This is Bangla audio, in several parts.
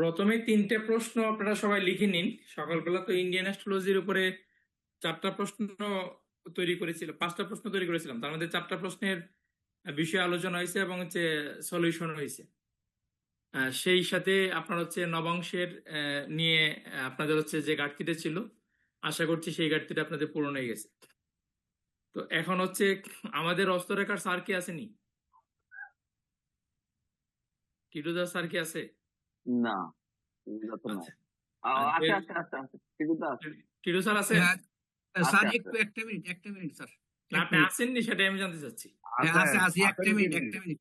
প্রথমে তিনটে প্রশ্ন আপনারা সবাই লিখে নিন। সকালবেলা তো ইন্ডিয়ান অ্যাস্ট্রোলজির উপরে চারটা প্রশ্ন তৈরি করেছিলাম, পাঁচটা প্রশ্ন তৈরি করেছিলাম। তার মধ্যে চারটা প্রশ্নের বিষয়ে আলোচনা হয়েছে এবং হচ্ছে সলিউশন হয়েছে। সেই সাথে আপনার হচ্ছে নবাংশের নিয়ে আপনাদের হচ্ছে যে ঘাটতিটা ছিল, আশা করছি সেই ঘাটতিটা আপনাদের পূরণ হয়ে গেছে। তো এখন হচ্ছে আমাদের হস্তরেখার স্যার কি আসেনি? টিটুদার স্যার কি আছে? না, এগুলো তো নাই। আচ্ছা, আছে আছে আছে আছে, ঠিকই তো আছে। টিটু স্যার আছে? হ্যাঁ আছে স্যার, আছে একটু একটা মিনিট স্যার, না, এক আপনি মিনিট। আসেননি সেটাই আমি জানতে চাচ্ছি। হ্যাঁ আছে আছে, একটা আছেন মিনিট তিনি। একটা মিনিট।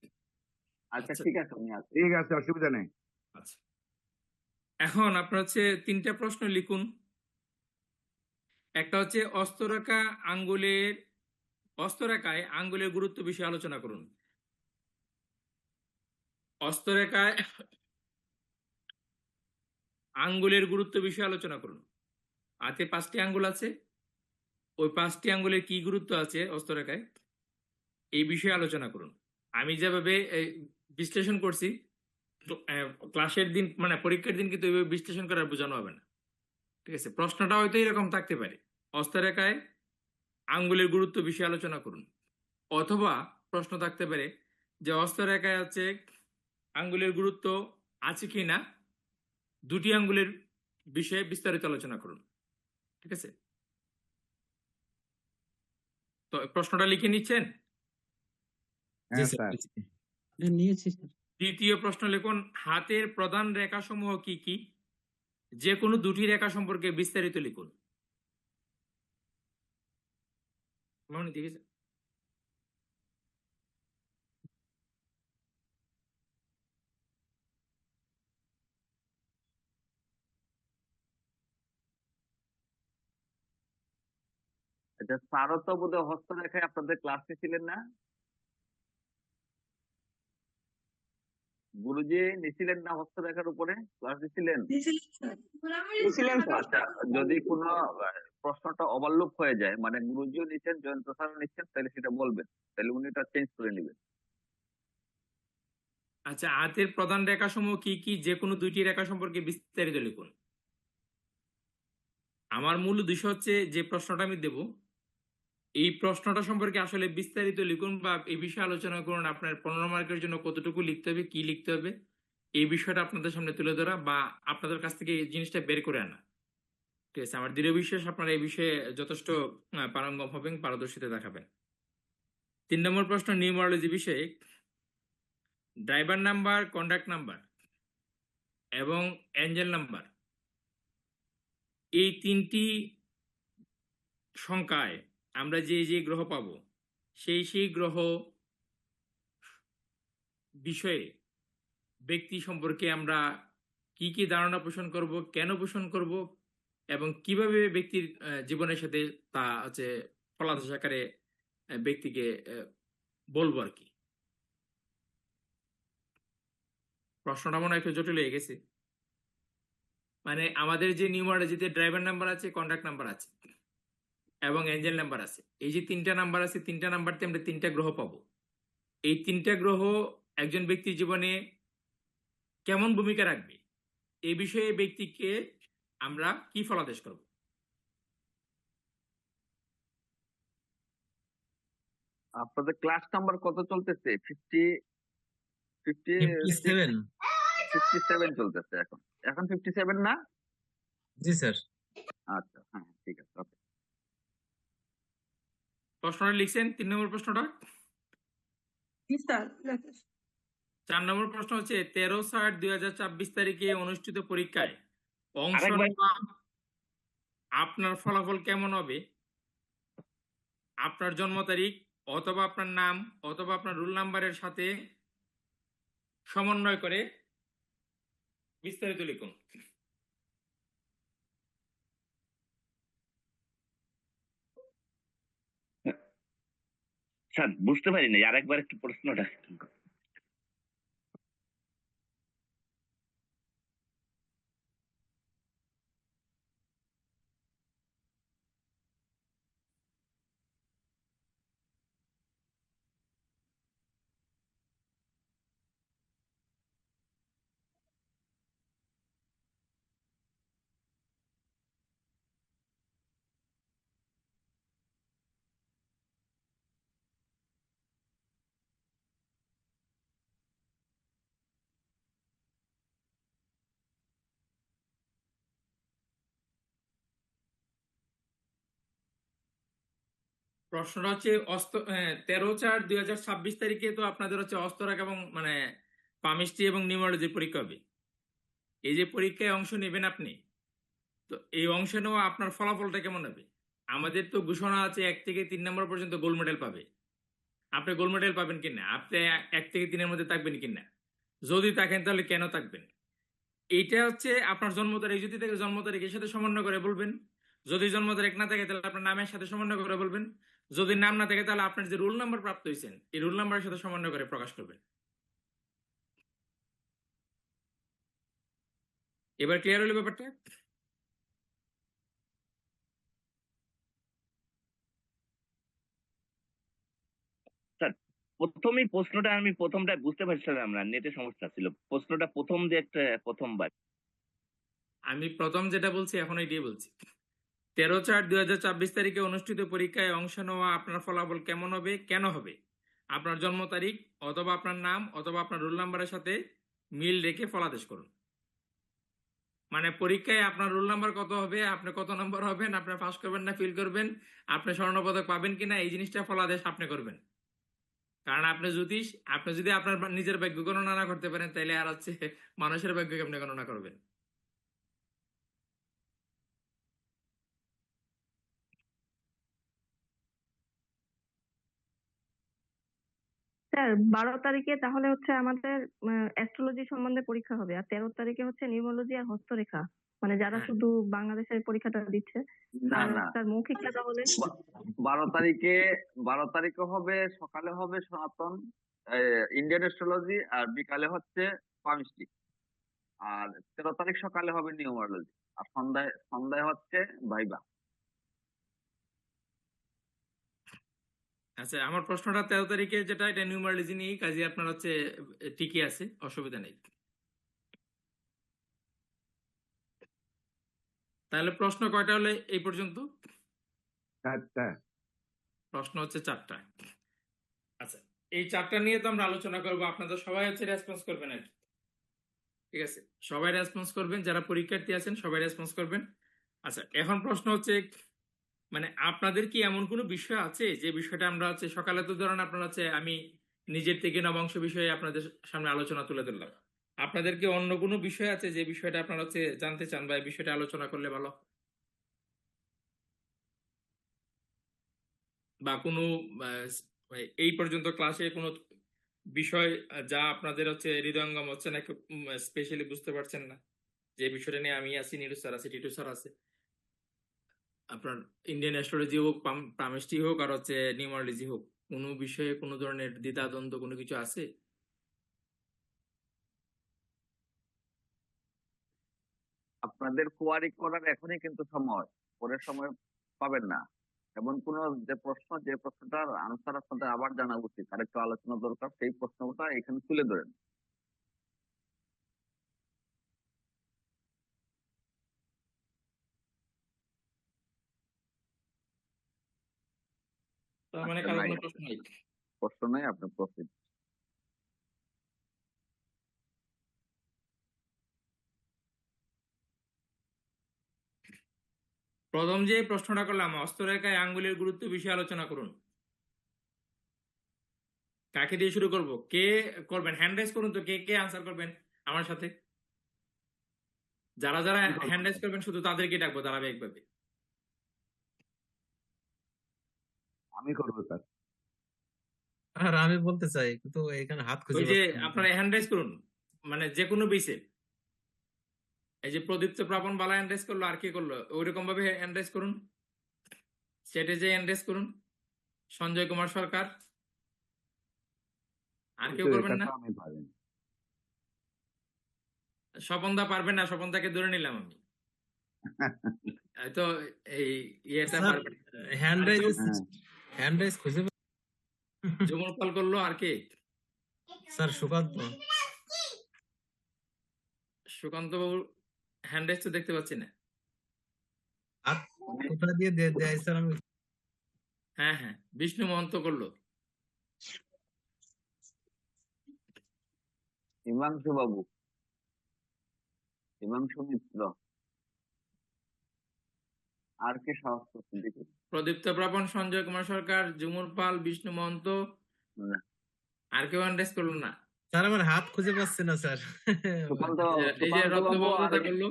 আচ্ছা আচ্ছা ঠিক আছে, উনি আছে। ঠিক আছে, অসুবিধা নেই। আচ্ছা, এখন আপনার হচ্ছে তিনটা প্রশ্ন লিখুন। একটা হচ্ছে হস্তরেখায় আঙ্গুলের গুরুত্ব বিষয়ে আলোচনা করুন। হস্তরেখায় আঙ্গুলের গুরুত্ব বিষয়ে আলোচনা করুন। হাতে 5টি আঙ্গুল আছে, ওই 5টি আঙ্গুলের কি গুরুত্ব আছে হস্তরেখায়, এই বিষয়ে আলোচনা করুন। আমি যেভাবে বিশ্লেষণ করছি, ক্লাসের দিন মানে পরীক্ষার দিন কিন্তু এইভাবে বিশ্লেষণ করার বোঝানো হবে না। ঠিক আছে, প্রশ্নটা হয়তো এরকম থাকতে পারে, হস্তরেখায় আঙ্গুলের গুরুত্ব বিষয়ে আলোচনা করুন। অথবা প্রশ্ন থাকতে পারে যে হস্তরেখায় হচ্ছে আঙ্গুলের গুরুত্ব আছে কি না, দুটি আঙ্গুলের বিষয়ে বিস্তারিত আলোচনা করুন। ঠিক আছে, তো প্রশ্নটা লিখে নিচ্ছেন? হ্যাঁ স্যার। নিয়েছি স্যার। দ্বিতীয় প্রশ্ন লিখুন, হাতের প্রধান রেখাসমূহ কি কি? যে কোনো দুটি রেখা সম্পর্কে বিস্তারিত লিখুন। মনে দেখেছে? আচ্ছা, স্যারও তো বোধহয় হস্তরেখায় আপনাদের ক্লাসে ছিলেন না? গুরুজি নিছিলেন না হস্তরেখার উপরে ক্লাস দিছিলেন? ছিলেন তো। আচ্ছা, যদি কোনো প্রশ্নটা ওভারলুক হয়ে যায়, মানে গুরুজিও নিচ্ছেন, জয়ন্ত স্যারও নিচ্ছেন, তাহলে সেটা বলবেন, তাহলে উনি এটা চেঞ্জ করে নেবেন। আচ্ছা, হাতের প্রধান রেখাসমূহ কি কি? যে কোনো দুইটি রেখা সম্পর্কে বিস্তারিত লিখুন। আমার মূল উদ্দেশ্য হচ্ছে যে প্রশ্নটা আমি দেব, এই প্রশ্নটা সম্পর্কে আসলে বিস্তারিত লিখুন বা এই বিষয়ে আলোচনা করুন। আপনার 15 মার্কের জন্য কতটুকু লিখতে হবে, কি লিখতে হবে, এই বিষয়টা আপনাদের সামনে তুলে ধরা বা আপনাদের কাছ থেকে এই জিনিসটা বের করে আনা। ঠিক আছে, আমার দৃঢ় বিশ্বাস আপনারা এই বিষয়ে যথেষ্ট পারঙ্গম হবেন, পারদর্শিতা দেখাবেন। 3 নম্বর প্রশ্ন, নিউমারোলজি বিষয়ে ড্রাইভার নাম্বার, কন্ট্যাক্ট নাম্বার এবং অ্যাঞ্জেল নাম্বার, এই তিনটি সংখ্যায় আমরা যে যে গ্রহ পাব, সেই গ্রহ বিষয়ে ব্যক্তি সম্পর্কে আমরা কি কি ধারণা পোষণ করব, কেন পোষণ করব এবং কিভাবে ব্যক্তির জীবনের সাথে তা হচ্ছে ফলাদেশ আকারে ব্যক্তিকে বলবো আর কি। প্রশ্নটা মনে হয় একটু জটিল হয়ে গেছে। মানে আমাদের যে নিউমারোলজিতে ড্রাইভার নাম্বার আছে, কন্ট্যাক্ট নাম্বার আছে এবং অ্যাঞ্জেল নাম্বার আছে, এই যে তিনটা নাম্বার আছে, তিনটা নাম্বারতে আমরা তিনটা গ্রহ পাবো। এই তিনটা গ্রহ একজন ব্যক্তির জীবনে কেমন ভূমিকা রাখবে, এই বিষয়ে ব্যক্তিকে আমরা কি ফলাদেশ করব। আপনাদের ক্লাস নাম্বার কত চলতেছে? 57। 57 চলতেছে এখন। এখন 57 না? জি স্যার। আচ্ছা, হ্যাঁ ঠিক আছে, ওকে। প্রশ্নটা লিখছেন? 3 নম্বর প্রশ্নটা। 4 নম্বর প্রশ্ন হচ্ছে 13/7/2024 তারিখে অনুষ্ঠিত পরীক্ষায় অংশ আরেকবার। নেওয়া আপনার ফলাফল কেমন হবে? আপনার জন্ম তারিখ অথবা আপনার নাম অথবা আপনার রোল নাম্বারের সাথে সমন্বয় করে বিস্তারিত লিখুন। স্যার বুঝতে পারি নাই, আরেকবার একটু প্রশ্নটা। প্রশ্নটা হচ্ছে 13/4/2026 তারিখে তো আপনাদের হচ্ছে অস্তরক এবং মানে পামিস্ট্রি এবং নিউমারোলজির পরীক্ষা হবে। এই যে পরীক্ষায় অংশ নেবেন আপনি, তো এই অংশ নেওয়া আপনার ফলাফলটা কেমন হবে? আমাদের তো ঘোষণা আছে 1 থেকে 3 নম্বর পর্যন্ত গোল্ড মেডেল পাবে। আপনি গোল্ড মেডেল পাবেন কিনা, আপনি 1 থেকে 3-এর মধ্যে থাকবেন কিনা, যদি থাকেন তাহলে কেন থাকবেন। এইটা হচ্ছে আপনার জন্ম তারিখ যদি থাকে জন্ম তারিখের সাথে সমন্বয় করে বলবেন, যদি জন্ম তারিখ না থাকে তাহলে আপনার নামের সাথে সমন্বয় করে বলবেন, যদি নাম না থাকে তাহলে আপনার যে রোল নাম্বার প্রাপ্ত হয়েছেন এই রোল নাম্বারের সাথে সমন্বয় করে প্রকাশ করবেন। এবার ক্লিয়ার হলো ব্যাপারটা? প্রথমেই প্রশ্নটা আমি প্রথমটা বুঝতে পারছিলাম না, নেটে সমস্যা ছিল। প্রশ্নটা প্রথম যে একটা প্রথমবার আমি প্রথম যেটা বলছি এখন এটাই বলছি। 13/4/2026 তারিখে অনুষ্ঠিত পরীক্ষায় অংশ নেওয়া আপনার ফলাফল কেমন হবে, কেন হবে? আপনার জন্ম তারিখ অথবা আপনার নাম অথবা আপনার রোল নাম্বারের সাথে মিল রেখে ফলাদেশ করুন। মানে পরীক্ষায় আপনার রোল নাম্বার কত হবে, আপনি কত নম্বর হবেন, আপনি পাস করবেন না ফেল করবেন, আপনি স্বর্ণপদক পাবেন কিনা, এই জিনিসটা ফলাদেশ আপনি করবেন। কারণ আপনি যদি আপনার নিজের ভাগ্য গণনা না করতে পারেন তাহলে আর হচ্ছে মানুষের ভাগ্য কেমনে গণনা করবেন? স্যার 12 তারিখে তাহলে হচ্ছে আমাদের অ্যাস্ট্রোলজি সম্বন্ধে পরীক্ষা হবে, আর 13 তারিখে হচ্ছে নিউমোলজি আর হস্তরেখা, মানে যারা হ্যাঁ। শুধু বাংলাদেশের পরীক্ষাটা দিচ্ছে। না আর না, স্যার মৌখিকটা তাহলে 12 তারিখে হবে, সকালে হবে সনাতন ইন্ডিয়ান অ্যাস্ট্রোলজি, আর বিকালে হচ্ছে পামিস্ট্রি। আর 13 তারিখ সকালে হবে নিউমারোলজি, আর সন্ধ্যায় সন্ধ্যায় হচ্ছে ভাইবা। আচ্ছা, আমার প্রশ্নটা 13 তারিখে যেটা এটা নিউমারোলজি নিয়েই, কাজে আপনার হচ্ছে ঠিকই আছে, অসুবিধা নেই। তাহলে প্রশ্ন কয়টা হলে এই পর্যন্ত? 4টা। প্রশ্ন হচ্ছে 4টা। আচ্ছা, এই 4টা নিয়ে তো আমরা আলোচনা করবো, আপনাদের সবাই হচ্ছে রেসপন্স করবেন আর কি। ঠিক আছে, সবাই রেসপন্স করবেন, যারা পরীক্ষার্থী আছেন সবাই রেসপন্স করবেন। আচ্ছা, এখন প্রশ্ন হচ্ছে মানে আপনাদের কি এমন কোনো বিষয় আছে যে বিষয়টা আমরা হচ্ছে সকালে তো ধরেন আপনারা হচ্ছে আমি নিজের থেকে নবাংশ বিষয়ে আপনাদের সামনে আলোচনা তুলে ধরলাম, আপনাদের কি অন্য কোনো বিষয় আছে যে বিষয়টা আপনারা হচ্ছে জানতে চান বা এই বিষয়টা আলোচনা করলে ভালো, বা কোনো এই পর্যন্ত ক্লাসে কোনো বিষয় যা আপনাদের হচ্ছে হৃদয়ঙ্গম হচ্ছে না, স্পেশালি বুঝতে পারছেন না, যে বিষয়টা নিয়ে আমি আছি, নীরু স্যার আছে, টিটু স্যার আছে, আপনার ইন্ডিয়ান অ্যাস্ট্রোলজি হোক, পামিস্ট্রি হোক, আর হচ্ছে নিউমারোলজি হোক, কোনো বিষয়ে কোনো ধরনের দ্বিধাদ্বন্দ্ব কোনো কিছু আছে? আপনাদের কোয়ারি করার এখনই কিন্তু সময়, পরের সময় পাবেন না। এমন কোন যে প্রশ্নটার আনসার আপনাদের আবার জানা উচিত, আরেকটু আলোচনা দরকার, সেই প্রশ্নটা এখানে তুলে ধরেন। তার মানে আচ্ছা, কারো নাই, কোনো প্রশ্ন নেই? প্রশ্ন নেই, আপনি প্রস্তুত। প্রথম যে প্রশ্নটা করলাম, হস্তরেখায় আঙ্গুলের গুরুত্ব বিষয়ে আলোচনা করুন। কাকে দিয়ে শুরু করব, কে করবেন? হ্যান্ড রাইজ করুন তো, কে কে আনসার করবেন আমার সাথে। যারা যারা কি করবো? হ্যান্ড রাইজ করবেন শুধু তাদেরকে ডাকবো ধারাবাহিকভাবে। আমি করবো স্যার। আর আমি বলতে চাই কিন্তু এখানে হাত খুঁজে ওই যে পাচ্ছি না। আপনারা হ্যান্ড রাইজ করুন, মানে যে কোনো বেসে। এই যে প্রদীপ্ত প্রাপন বালা হ্যান্ড রাইজ করলো, আর কি করলো, ওইরকম ভাবে হ্যান্ড রাইজ করুন, সেটে যে হ্যান্ড রাইজ করুন। সঞ্জয় কুমার সরকার, আর কেউ কিন্তু করবেন এটা না? তো আমি পারি না। স্বপনদা পারবেন না? স্বপনদাকে ধরে নিলাম আমি। তো এই ইয়েটা স্যার পারবেন। হ্যান্ড আর রাইজ কেউ? হ্যাঁ, হ্যান্ড রাইজ খুঁজে যমুন কল করলো, আর কে? স্যার সুকান্ত। সুকান্ত বাবু হ্যান্ড রাইজ তো দেখতে পাচ্ছি না। হাত কোথা দিয়ে দেয় স্যার আমি। হ্যাঁ হ্যাঁ, বিষ্ণু মহন্ত করলো। হিমাংশু বাবু, হিমাংশু মিত্র, আর কে সাহস করছেন দেখি। প্রদীপ্ত প্রাপণ, সঞ্জয় কুমার সরকার, জুমুর পাল, বিষ্ণু মহন্ত, না। আর কেউ আন্ডারেস করলো না। স্যার আমার হাত খুঁজে পাচ্ছি না স্যার। সুকান্ত এই যে সুকান্ত বাবু রত্নবাবু আর কথা বললো,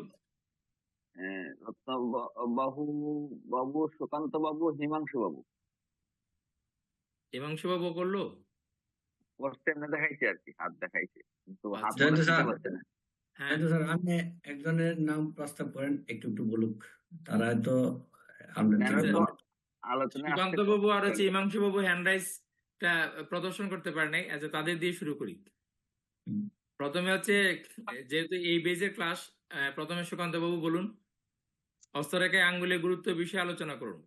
বাবু বাবু সুকান্ত বাবু, হিমাংশু বাবু হিমাংশু বাবু করলো। পোস্টে এমনি দেখাইছে আর কি, হাত দেখাইছে, কিন্তু হাত আচ্ছা। মনে স্যার, করতে পারছে না। হ্যাঁ, কিন্তু স্যার আপনি একজনের নাম প্রস্তাব করেন, একটু একটু বলুক, তারা হয়তো আপনার কেন থেকে তো বলবে। আলোচনায় সুকান্ত আসতে বাবু আর হচ্ছে হিমাংশু বাবু হ্যান্ড রাইজটা প্রদর্শন করতে পারে নাই। আচ্ছা, তাদের দিয়ে শুরু করি। হুম। প্রথমে হচ্ছে, যেহেতু এই বেজের ক্লাস, প্রথমে সুকান্ত বাবু বলুন, হস্তরেখায় আঙ্গুলের গুরুত্ব বিষয়ে আলোচনা করুন।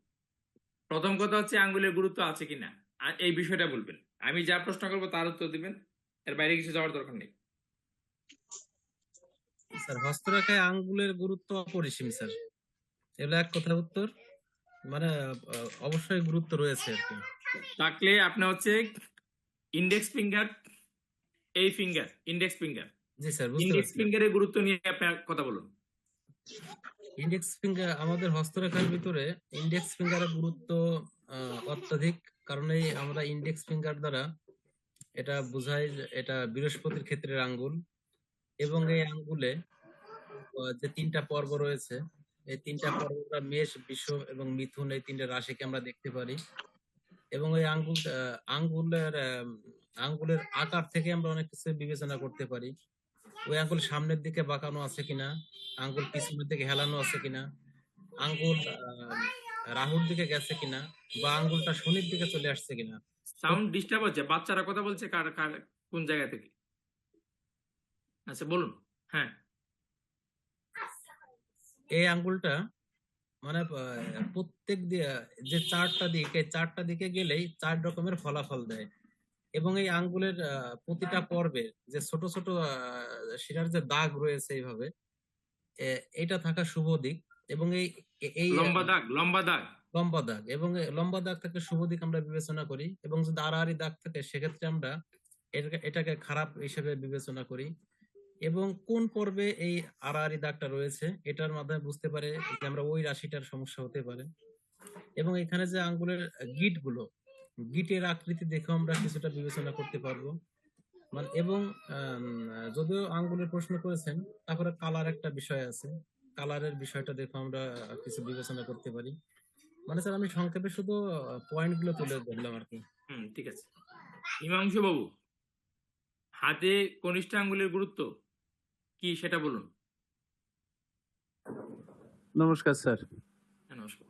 প্রথম কথা হচ্ছে আঙ্গুলের গুরুত্ব আছে কিনা, আর এই বিষয়টা বলবেন। আমি যা প্রশ্ন করবো তার উত্তর দিবেন, এর বাইরে কিছু যাওয়ার দরকার নেই। স্যার হস্তরেখায় আঙ্গুলের গুরুত্ব অপরিসীম স্যার, এগুলো এক কথা উত্তর, মানে অবশ্যই গুরুত্ব রয়েছে আর কি। থাকলে আপনি হচ্ছে ইন্ডেক্স ফিঙ্গার, এই ফিঙ্গার, ইন্ডেক্স ফিঙ্গার, জি স্যার বুঝতে ইন্ডেক্স পারছি। ফিঙ্গারের গুরুত্ব নিয়ে আপনার কথা বলুন। ইন্ডেক্স ফিঙ্গার আমাদের হস্তরেখার ভিতরে ইন্ডেক্স ফিঙ্গারের গুরুত্ব অত্যাধিক, কারণ এই আমরা ইন্ডেক্স ফিঙ্গার দ্বারা এটা বোঝাই যে এটা বৃহস্পতির ক্ষেত্রের আঙ্গুল, এবং এই আঙ্গুলে যে তিনটা পর্ব রয়েছে, এই তিনটা পর্ব আমরা মেষ, বৃষ এবং মিথুন, এই তিনটা রাশিকে আমরা দেখতে পারি। এবং এই আঙ্গুলের আকার থেকে আমরা অনেক কিছু বিবেচনা করতে পারি। ওই আঙ্গুল সামনের দিকে বাঁকানো আছে কিনা, আঙ্গুল পিছনের দিকে হেলানো আছে কিনা, আঙ্গুল রাহুর দিকে গেছে কিনা, বা আঙ্গুলটা শনির দিকে চলে আসছে কিনা। সাউন্ড ডিস্টার্ব হচ্ছে, বাচ্চারা কথা বলছে, কার কার কোন জায়গা থেকে? আচ্ছা বলুন। হ্যাঁ, এই আঙ্গুলটা মানে প্রত্যেক যে চারটা দিকে গেলেই 4 রকমের ফলাফল দেয়। এবং এই আঙ্গুলের প্রতিটা পর্বে যে ছোট ছোট শিরার যে দাগ রয়েছে এইভাবে, এটা থাকা শুভ দিক। এবং এই এই লম্বা দাগ, লম্বা দাগ। লম্বা দাগ, এবং এই লম্বা দাগ থেকে শুভ দিক আমরা বিবেচনা করি। এবং যদি আড়াআড়ি দাগ থাকে সেক্ষেত্রে আমরা এটাকে খারাপ হিসেবে বিবেচনা করি। এবং কোন পর্বে এই আড়াআড়ি দাগটা রয়েছে এটার মাধ্যমে বুঝতে পারে যে আমরা ওই রাশিটার সমস্যা হতে পারে। এবং এখানে যে আঙ্গুলের গিটের আকৃতি দেখে আমরা কিছুটা বিবেচনা করতে পারবো। মানে এবং যদিও আঙ্গুলের প্রশ্ন করেছেন, তারপরে কালার একটা বিষয় আছে, কালারের বিষয়টা দেখে আমরা কিছু বিবেচনা করতে পারি। মানে স্যার আমি সংক্ষেপে শুধু পয়েন্ট গুলো তুলে ধরলাম আর কি। ঠিক আছে। হিমাংশু বাবু, হাতে কনিষ্ঠ আঙ্গুলের গুরুত্ব কি সেটা বলুন। নমস্কার স্যার। হ্যাঁ, নমস্কার।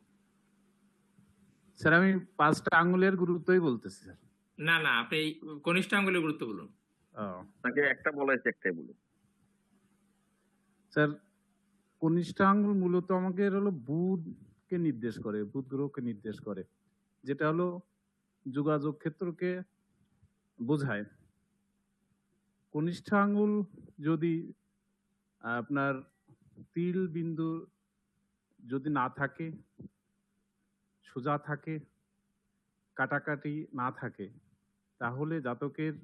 স্যার আমি 5টা আঙ্গুলের গুরুত্বই বলতেছি স্যার। না না, আপনি এই কনিষ্ঠ আঙ্গুলের গুরুত্ব বলুন। তাকে একটা বলেছে, একটাই বলুন। স্যার কনিষ্ঠ আঙ্গুল মূলত আমাদের হলো বুধকে নির্দেশ করে, বুধ গ্রহকে নির্দেশ করে, যেটা হলো যোগাযোগ ক্ষেত্রকে বোঝায়। কনিষ্ঠ আঙ্গুল যদি আপনার তিল বিন্দু যদি না থাকে, সোজা থাকে, কাটাকাটি না থাকে, তাহলে জাতকের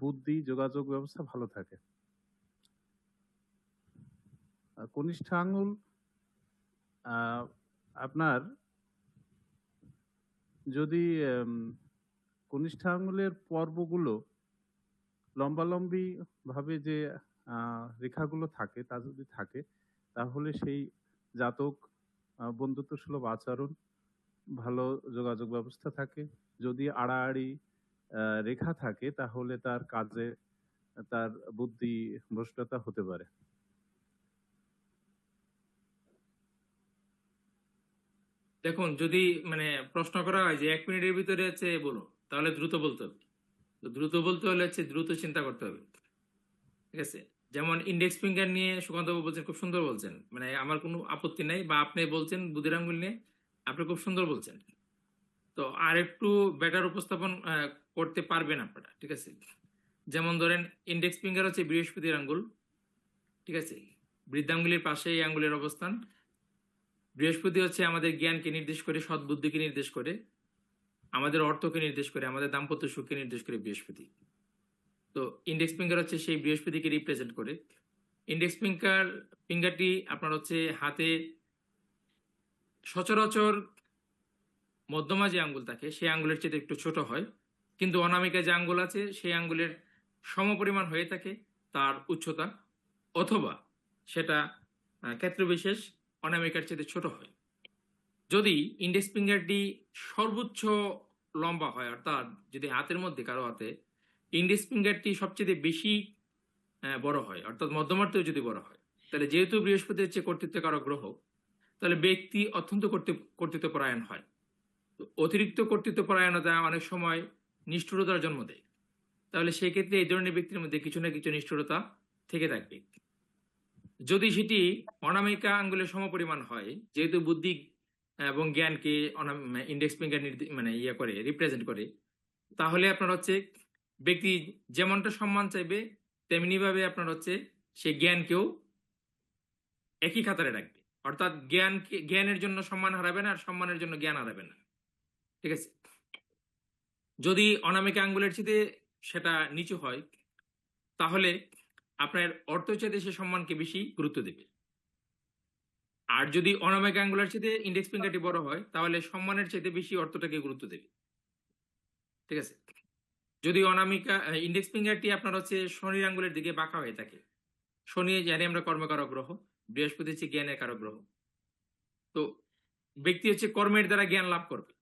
বুদ্ধি যোগাযোগ ব্যবস্থা ভালো থাকে। কনিষ্ঠ আঙ্গুল আপনার যদি কনিষ্ঠ আঙ্গুলের পর্বগুলো লম্বালম্বি ভাবে যে রেখাগুলো থাকে তা যদি থাকে, তাহলে সেই জাতক বন্ধুত্ব সুলভ আচরণ, ভালো যোগাযোগ ব্যবস্থা থাকে। যদি আড়াআড়ি রেখা থাকে তাহলে তার কাজে তার বুদ্ধি ভ্রষ্টতা হতে পারে। দেখুন, যদি মানে প্রশ্ন করা হয় যে 1 মিনিটের ভিতরে হচ্ছে বলুন, তাহলে দ্রুত বলতে হবে। তো দ্রুত বলতে হলে হচ্ছে দ্রুত চিন্তা করতে হবে। ঠিক আছে? যেমন ইন্ডেক্স ফিঙ্গার নিয়ে সুকান্ত বাবু বলছেন, খুব সুন্দর বলছেন, মানে আমার কোনো আপত্তি নাই। বা আপনি বলছেন বুধের আঙ্গুল নিয়ে, আপনি খুব সুন্দর বলছেন। তো আর একটু বেটার উপস্থাপন করতে পারবেন আপনারা। ঠিক আছে? যেমন ধরেন, ইন্ডেক্স ফিঙ্গার হচ্ছে বৃহস্পতির আঙ্গুল। ঠিক আছে? বৃদ্ধাঙ্গুলির পাশে এই আঙ্গুলের অবস্থান। বৃহস্পতি হচ্ছে আমাদের জ্ঞানকে নির্দেশ করে, সদ্বুদ্ধিকে নির্দেশ করে, আমাদের অর্থকে নির্দেশ করে, আমাদের দাম্পত্য সুখকে নির্দেশ করে বৃহস্পতি। তো ইন্ডেক্স ফিঙ্গার হচ্ছে সেই বৃহস্পতিকে রিপ্রেজেন্ট করে। ইন্ডেক্স ফিঙ্গারটি আপনার হচ্ছে হাতে সচরাচর মধ্যমা যে আঙ্গুল থাকে সেই আঙ্গুলের চেয়ে একটু ছোট হয়, কিন্তু অনামিকা যে আঙ্গুল আছে সেই আঙ্গুলের সমপরিমাণ হয়ে থাকে তার উচ্চতা, অথবা সেটা ক্ষেত্রবিশেষ অনামিকার চেয়ে ছোট হয়। যদি ইন্ডেক্স ফিঙ্গারটি সর্বোচ্চ লম্বা হয়, অর্থাৎ যদি হাতের মধ্যে কারো হাতে ইন্ডেক্স ফিঙ্গারটি সবচেয়ে বেশি বড় হয়, অর্থাৎ মধ্যমার্থেও যদি বড় হয়, তাহলে যেহেতু বৃহস্পতি হচ্ছে কর্তৃত্বকারক গ্রহ, তাহলে ব্যক্তি অত্যন্ত কর্তৃত্বপরায়ণ হয়। তো অতিরিক্ত কর্তৃত্বপরায়ণতা অনেক সময় নিষ্ঠুরতার জন্ম দেয়। তাহলে সেই ক্ষেত্রে এই ধরনের ব্যক্তির মধ্যে কিছু না কিছু নিষ্ঠুরতা থেকে থাকবে। যদি সেটি অনামিকা আঙ্গুলের সমপরিমাণ হয়, যেহেতু বুদ্ধি এবং জ্ঞানকে ইন্ডেক্স ফিঙ্গার মানে ইয়ে করে রিপ্রেজেন্ট করে, তাহলে আপনার হচ্ছে ব্যক্তি যেমনটা সম্মান চাইবে তেমনি ভাবে আপনার হচ্ছে সে জ্ঞানকেও একই খাতারে রাখবে। অর্থাৎ জ্ঞানের জন্য সম্মান হারাবে না, আর সম্মানের জন্য জ্ঞান হারাবে না। ঠিক আছে? যদি অনামিকা আঙ্গুলের চেয়ে সেটা নিচু হয়, তাহলে আপনার অর্থ চাইতে সে সম্মানকে বেশি গুরুত্ব দেবে। আর যদি অনামিকা আঙ্গুলের চেয়ে ইন্ডেক্স ফিঙ্গারটি বড় হয়, তাহলে সম্মানের চাইতে বেশি অর্থটাকে গুরুত্ব দেবে। ঠিক আছে? যদি অনামিকা ইন্ডেক্স ফিঙ্গারটি আপনার হচ্ছে শনির আঙ্গুলের দিকে বাঁকা হয়ে থাকে, শনি জানি আমরা কর্মকারক গ্রহ, বৃহস্পতি হচ্ছে জ্ঞানের কারক গ্রহ, তো ব্যক্তি হচ্ছে কর্মের দ্বারা জ্ঞান লাভ করবে।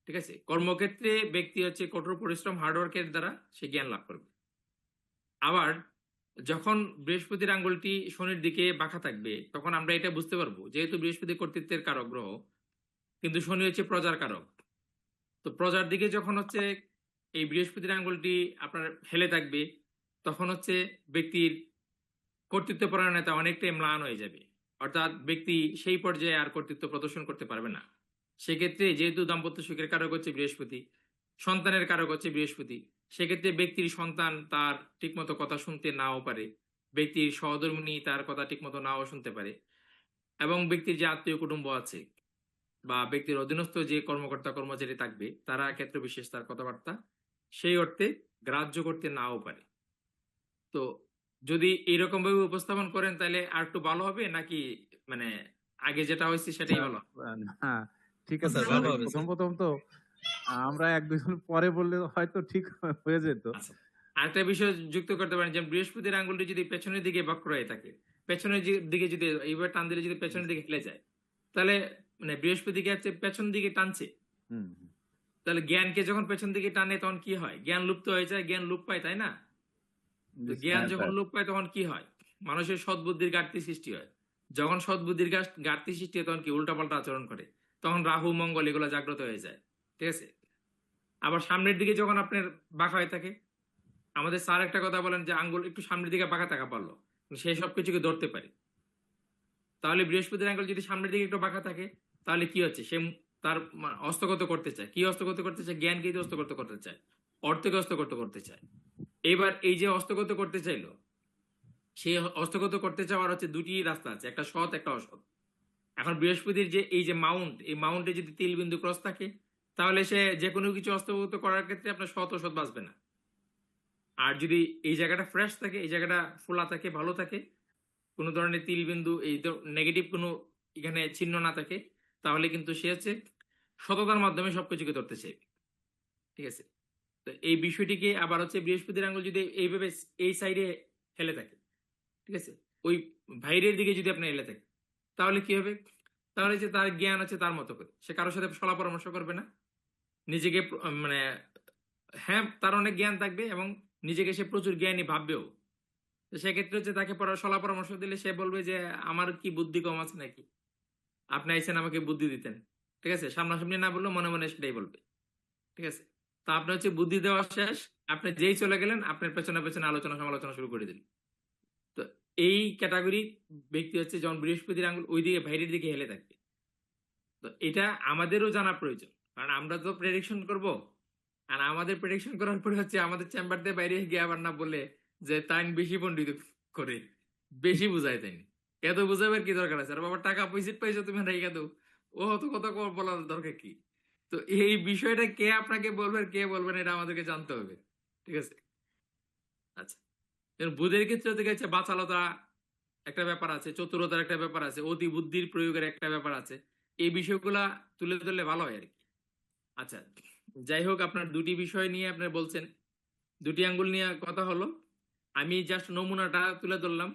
ঠিক আছে? কর্মক্ষেত্রে ব্যক্তি হচ্ছে কঠোর পরিশ্রম হার্ডওয়ার্কের দ্বারা সে জ্ঞান লাভ করবে। আবার যখন বৃহস্পতির আঙ্গুলটি শনির দিকে বাঁকা থাকবে, তখন আমরা এটা বুঝতে পারবো যেহেতু বৃহস্পতি কর্তৃত্বের কারক গ্রহ, কিন্তু শনি হচ্ছে প্রজার কারক। তো প্রজার দিকে যখন হচ্ছে এই বৃহস্পতির আঙ্গুলটি আপনার হেলে থাকবে, তখন হচ্ছে ব্যক্তির কর্তৃত্বপরায়ণতা অনেকটাই ম্লান হয়ে যাবে। অর্থাৎ ব্যক্তি সেই পর্যায়ে আর কর্তৃত্ব প্রদর্শন করতে পারবে না। সেক্ষেত্রে যেহেতু দাম্পত্য সুখের কারক হচ্ছে বৃহস্পতি, সন্তানের কারক হচ্ছে বৃহস্পতি, সেক্ষেত্রে ব্যক্তির সন্তান তার ঠিকমতো কথা শুনতে নাও পারে, ব্যক্তির সহধর্মিণী তার কথা ঠিকমতো নাও শুনতে পারে, এবং ব্যক্তির যে আত্মীয় কুটুম্ব আছে বা ব্যক্তির অধীনস্থ যে কর্মকর্তা কর্মচারী থাকবে, তারা ক্ষেত্র বিশেষ তার কথাবার্তা সেই অর্থে গ্রাহ্য করতে নাও পারে। তো যদি এইরকম ভাবে উপস্থাপন করেন তাহলে আর একটু ভালো হবে, নাকি মানে আগে যেটা হয়েছে সেটাই ভালো? না, ঠিক আছে স্যার, স্যার। ভালো হবে প্রথম স্যার। প্রথম তো আমরা এক দুজন পরে বললে হয়তো ঠিক হয়ে যেত। আচ্ছা, আরেকটা বিষয় যুক্ত করতে পারেন, যে বৃহস্পতির আঙ্গুলটি যদি পেছনের দিকে বক্র হয়ে থাকে, পেছনের দিকে যদি এইভাবে টান দিলে যদি পেছনের দিকে হেলে যায়, তাহলে মানে বৃহস্পতিকে হচ্ছে পেছন দিকে টানছে, হুম হুম। তাহলে জ্ঞানকে যখন পেছন দিকে টানে তখন কি হয়? জ্ঞান লুপ্ত হয়ে যায়, জ্ঞান লোপ পায়, তাই না? তো জি জ্ঞান স্যার। যখন লোপ পায় তখন কি হয়? মানুষের সদ্বুদ্ধির ঘাটতি সৃষ্টি হয়। যখন সদ্বুদ্ধির ঘাটতি সৃষ্টি হয় তখন কি উল্টাপাল্টা আচরণ করে, তখন রাহু মঙ্গল এগুলো জাগ্রত হয়ে যায়। ঠিক আছে? আবার সামনের দিকে যখন আপনার বাঁকা হয়ে থাকে, আমাদের স্যার একটা কথা বলেন যে আঙ্গুল একটু সামনের দিকে বাঁকা থাকা পারলো, সে সব কিছুকে ধরতে পারে। তাহলে বৃহস্পতির আঙ্গুল যদি সামনের দিকে একটু বাঁকা থাকে, তাহলে কি হচ্ছে? সে তার হস্তগত করতে চায়। কি হস্তগত করতে চায়? জ্ঞানকে হস্তগত করতে চায়, অর্থকে হস্তগত করতে চায়। এবার এই যে হস্তগত করতে চাইলো, সে হস্তগত করতে চাওয়ার হচ্ছে দুটি রাস্তা আছে, একটা সৎ একটা অসৎ। এখন বৃহস্পতির যে এই যে মাউন্ট, এই মাউন্টে যদি তিল বিন্দু ক্রস থাকে, তাহলে সে যে কোনো কিছু হস্তগত করার ক্ষেত্রে আপনার সৎ অসৎ বাঁচবে না। আর যদি এই জায়গাটা ফ্রেশ থাকে, এই জায়গাটা ফোলা থাকে, ভালো থাকে, কোনো ধরনের তিল বিন্দু এই নেগেটিভ কোনো এখানে চিহ্ন না থাকে, তাহলে কিন্তু সে হচ্ছে সততার মাধ্যমে সবকিছুকে ধরতে চাইবে। ঠিক আছে? তো এই বিষয়টিকে আবার হচ্ছে বৃহস্পতির আঙ্গুল যদি এইভাবে এই সাইডে হেলে থাকে, ঠিক আছে, ওই বাইরের দিকে যদি আপনি হেলে থাকে, তাহলে কি হবে? তাহলে যে তার জ্ঞান আছে তার মতো করে, সে কারোর সাথে সলা পরামর্শ করবে না, নিজেকে মানে হ্যাঁ তার অনেক জ্ঞান থাকবে এবং নিজেকে সে প্রচুর জ্ঞানী ভাববেও। তো সেক্ষেত্রে হচ্ছে তাকে সলা পরামর্শ দিলে সে বলবে যে আমার কি বুদ্ধি কম আছে নাকি, আপনি আইসেন আমাকে বুদ্ধি দিতেন। ঠিক আছে? সামনাসামনি না বললেও মনে মনে সেটাই বলবে। ঠিক আছে? তা আপনি হচ্ছে বুদ্ধি দেওয়া শেষ, আপনি যেই চলে গেলেন আপনার পেছনে পেছনে আলোচনা সমালোচনা শুরু করে দিলেন। তো এই ক্যাটাগরি ব্যক্তি হচ্ছে যখন বৃহস্পতির আঙ্গুল ওই দিকে বাইরের দিকে হেলে থাকবে। তো এটা আমাদেরও জানা প্রয়োজন, কারণ আমরা তো প্রেডিকশন করব, আর আমাদের প্রেডিকশন করার পরে হচ্ছে আমাদের চেম্বার দিয়ে বাইরে গিয়ে আবার না বলে যে তাই বেশি পণ্ডিত করে বেশি বুঝায়, তাই এত বুঝাবার কি দরকার আছে? আর বাবা টাকা পয়সা পাইছো তুমি রেখে দাও, ও অত কথা বলার দরকার কি? তো এই বিষয়টা কে আপনাকে বলবে আর কে বলবেন এটা আমাদেরকে জানতে হবে। ঠিক আছে? আচ্ছা, বুধের ক্ষেত্রে থেকে হচ্ছে বাচালতা একটা ব্যাপার আছে, চতুরতার একটা ব্যাপার আছে, অতি বুদ্ধির প্রয়োগের একটা ব্যাপার আছে। এই বিষয়গুলা তুলে ধরলে ভালো হয় আর কি। আচ্ছা, যাই হোক, আপনার দুটি বিষয় নিয়ে আপনার বলছেন, দুটি আঙ্গুল নিয়ে কথা হলো। আমি জাস্ট নমুনাটা তুলে ধরলাম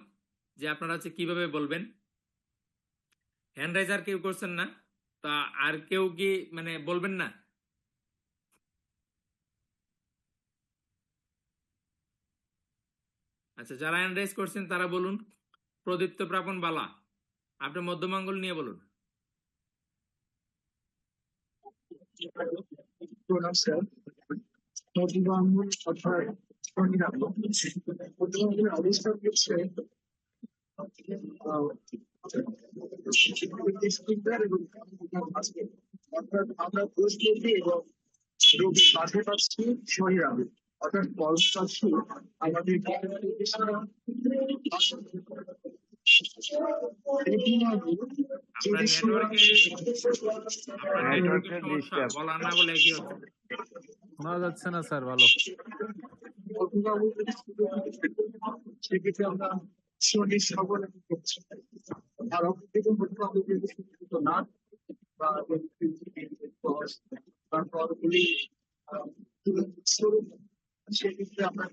যে আপনারা হচ্ছে কিভাবে বলবেন। হ্যান্ড রাইজ আর কেউ করছেন না, তা আর কেউ কি মানে বলবেন না? আচ্ছা, যারা হ্যান্ড রাইজ করছেন তারা বলুন। প্রদীপ্ত প্রাপন বালা, আপনি মধ্যম আঙ্গুল নিয়ে বলুন। প্রণাম স্যার। মধ্যম আঙ্গুল অর্থাৎ শনির আঙ্গুল। মধ্যম আঙ্গুলের অবস্থান হচ্ছে স্পিকার এবং মাঝে। অর্থাৎ আমরা বৃহস্পতি এবং রবি মাঝে পাচ্ছি শনির আঙ্গুল, অর্থাৎ বলস পাচ্ছি আমাদের আপনার নেটওয়ার্কে সমস্যা, বলা না বলে কি হচ্ছে? শোনা যাচ্ছে না স্যার ভালো। সেক্ষেত্রে আমরা শনির সবল করছি। আর অপরদিকে মধ্যম আঙ্গুল যদি সুস্থ না বা তারপরগুলি সেক্ষেত্রে আমরা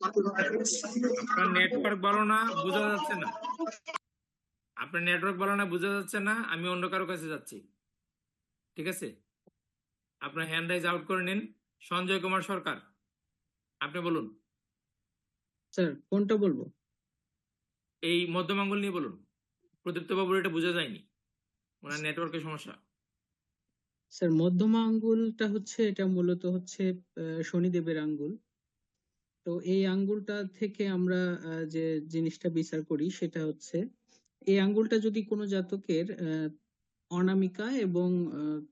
আপনার নেটওয়ার্ক ভালো না, বোঝা যাচ্ছে না। আপনার নেটওয়ার্ক ভালো না, বোঝা যাচ্ছে না। আমি অন্য কারো কাছে যাচ্ছি, ঠিক আছে? আপনার হ্যান্ড রাইজ আউট করে নিন। সঞ্জয় কুমার সরকার, আপনি বলুন। স্যার কোনটা বলবো? এই মধ্যম আঙ্গুল নিয়ে বলুন। প্রদীপ্ত বাবুর এটা বোঝা যায়নি, ওনার নেটওয়ার্কের সমস্যা। স্যার মধ্যমা আঙ্গুলটা হচ্ছে, এটা মূলত হচ্ছে শনিদেবের আঙ্গুল। তো এই আঙ্গুলটা থেকে আমরা যে জিনিসটা বিচার করি সেটা হচ্ছে, এই আঙ্গুলটা যদি কোনো জাতকের অনামিকা এবং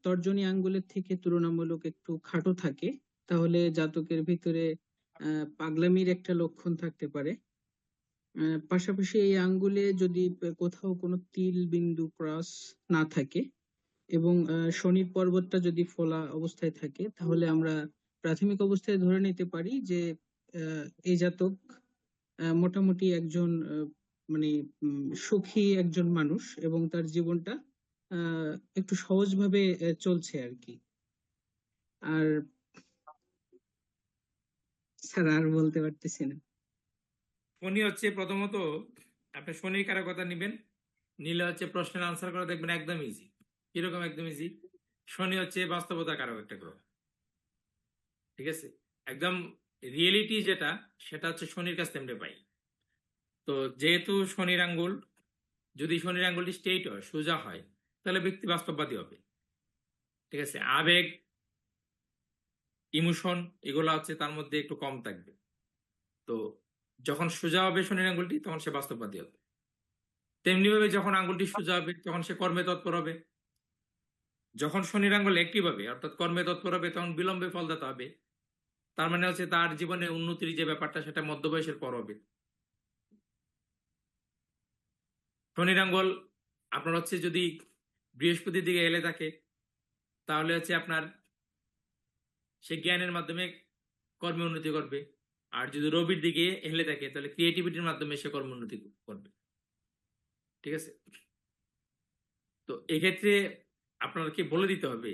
তর্জনী আঙ্গুলের থেকে তুলনামূলক একটু খাটো থাকে, তাহলে জাতকের ভিতরে পাগলামির একটা লক্ষণ থাকতে পারে। পাশাপাশি এই আঙ্গুলে যদি কোথাও কোনো তিল বিন্দু ক্রস না থাকে এবং শনির পর্বতটা যদি ফোলা অবস্থায় থাকে, তাহলে আমরা প্রাথমিক অবস্থায় ধরে নিতে পারি যে এই জাতক মোটামুটি একজন মানে সুখী একজন মানুষ এবং তার জীবনটা একটু সহজভাবে চলছে আর কি। আর স্যার আর বলতে পারতেছি না। শনি হচ্ছে প্রথমত, আপনি শনির কারো কথা নিবেন, নিলে হচ্ছে প্রশ্নের আনসার করা দেখবেন একদম ইজি। কিরকম একদম ইজি? শনি হচ্ছে বাস্তবতা কারক একটা গ্রহ, ঠিক আছে? একদম রিয়েলিটি যেটা, সেটা হচ্ছে শনির কাছ থেকে আমরা পাই। তো যেহেতু শনির আঙ্গুল, যদি শনির আঙ্গুলটি স্ট্রেইট হয়, সোজা হয়, তাহলে ব্যক্তি বাস্তববাদী হবে, ঠিক আছে? আবেগ, ইমোশন, এগুলো হচ্ছে তার মধ্যে একটু কম থাকবে। তো যখন সোজা হবে শনির আঙ্গুলটি, তখন সে বাস্তববাদী হবে। তেমনি ভাবে যখন আঙ্গুলটি সোজা হবে, তখন সে কর্মে তৎপর হবে। যখন শনির আঙ্গুল অ্যাক্টিভ হবে, অর্থাৎ কর্মে তৎপর হবে, তখন বিলম্বে ফলদাতা হবে। তার মানে হচ্ছে তার জীবনে উন্নতির যে ব্যাপারটা, সেটা মধ্যবয়সের পর হবে। শনির আঙ্গুল আপনার হচ্ছে যদি বৃহস্পতির দিকে এলে থাকে, তাহলে হচ্ছে আপনার সে জ্ঞানের মাধ্যমে কর্মে উন্নতি করবে। আর যদি রবির দিকে হেলে থাকে, তাহলে ক্রিয়েটিভিটির মাধ্যমে সে কর্ম উন্নতি করবে, ঠিক আছে? তো এক্ষেত্রে আপনাকে বলে দিতে হবে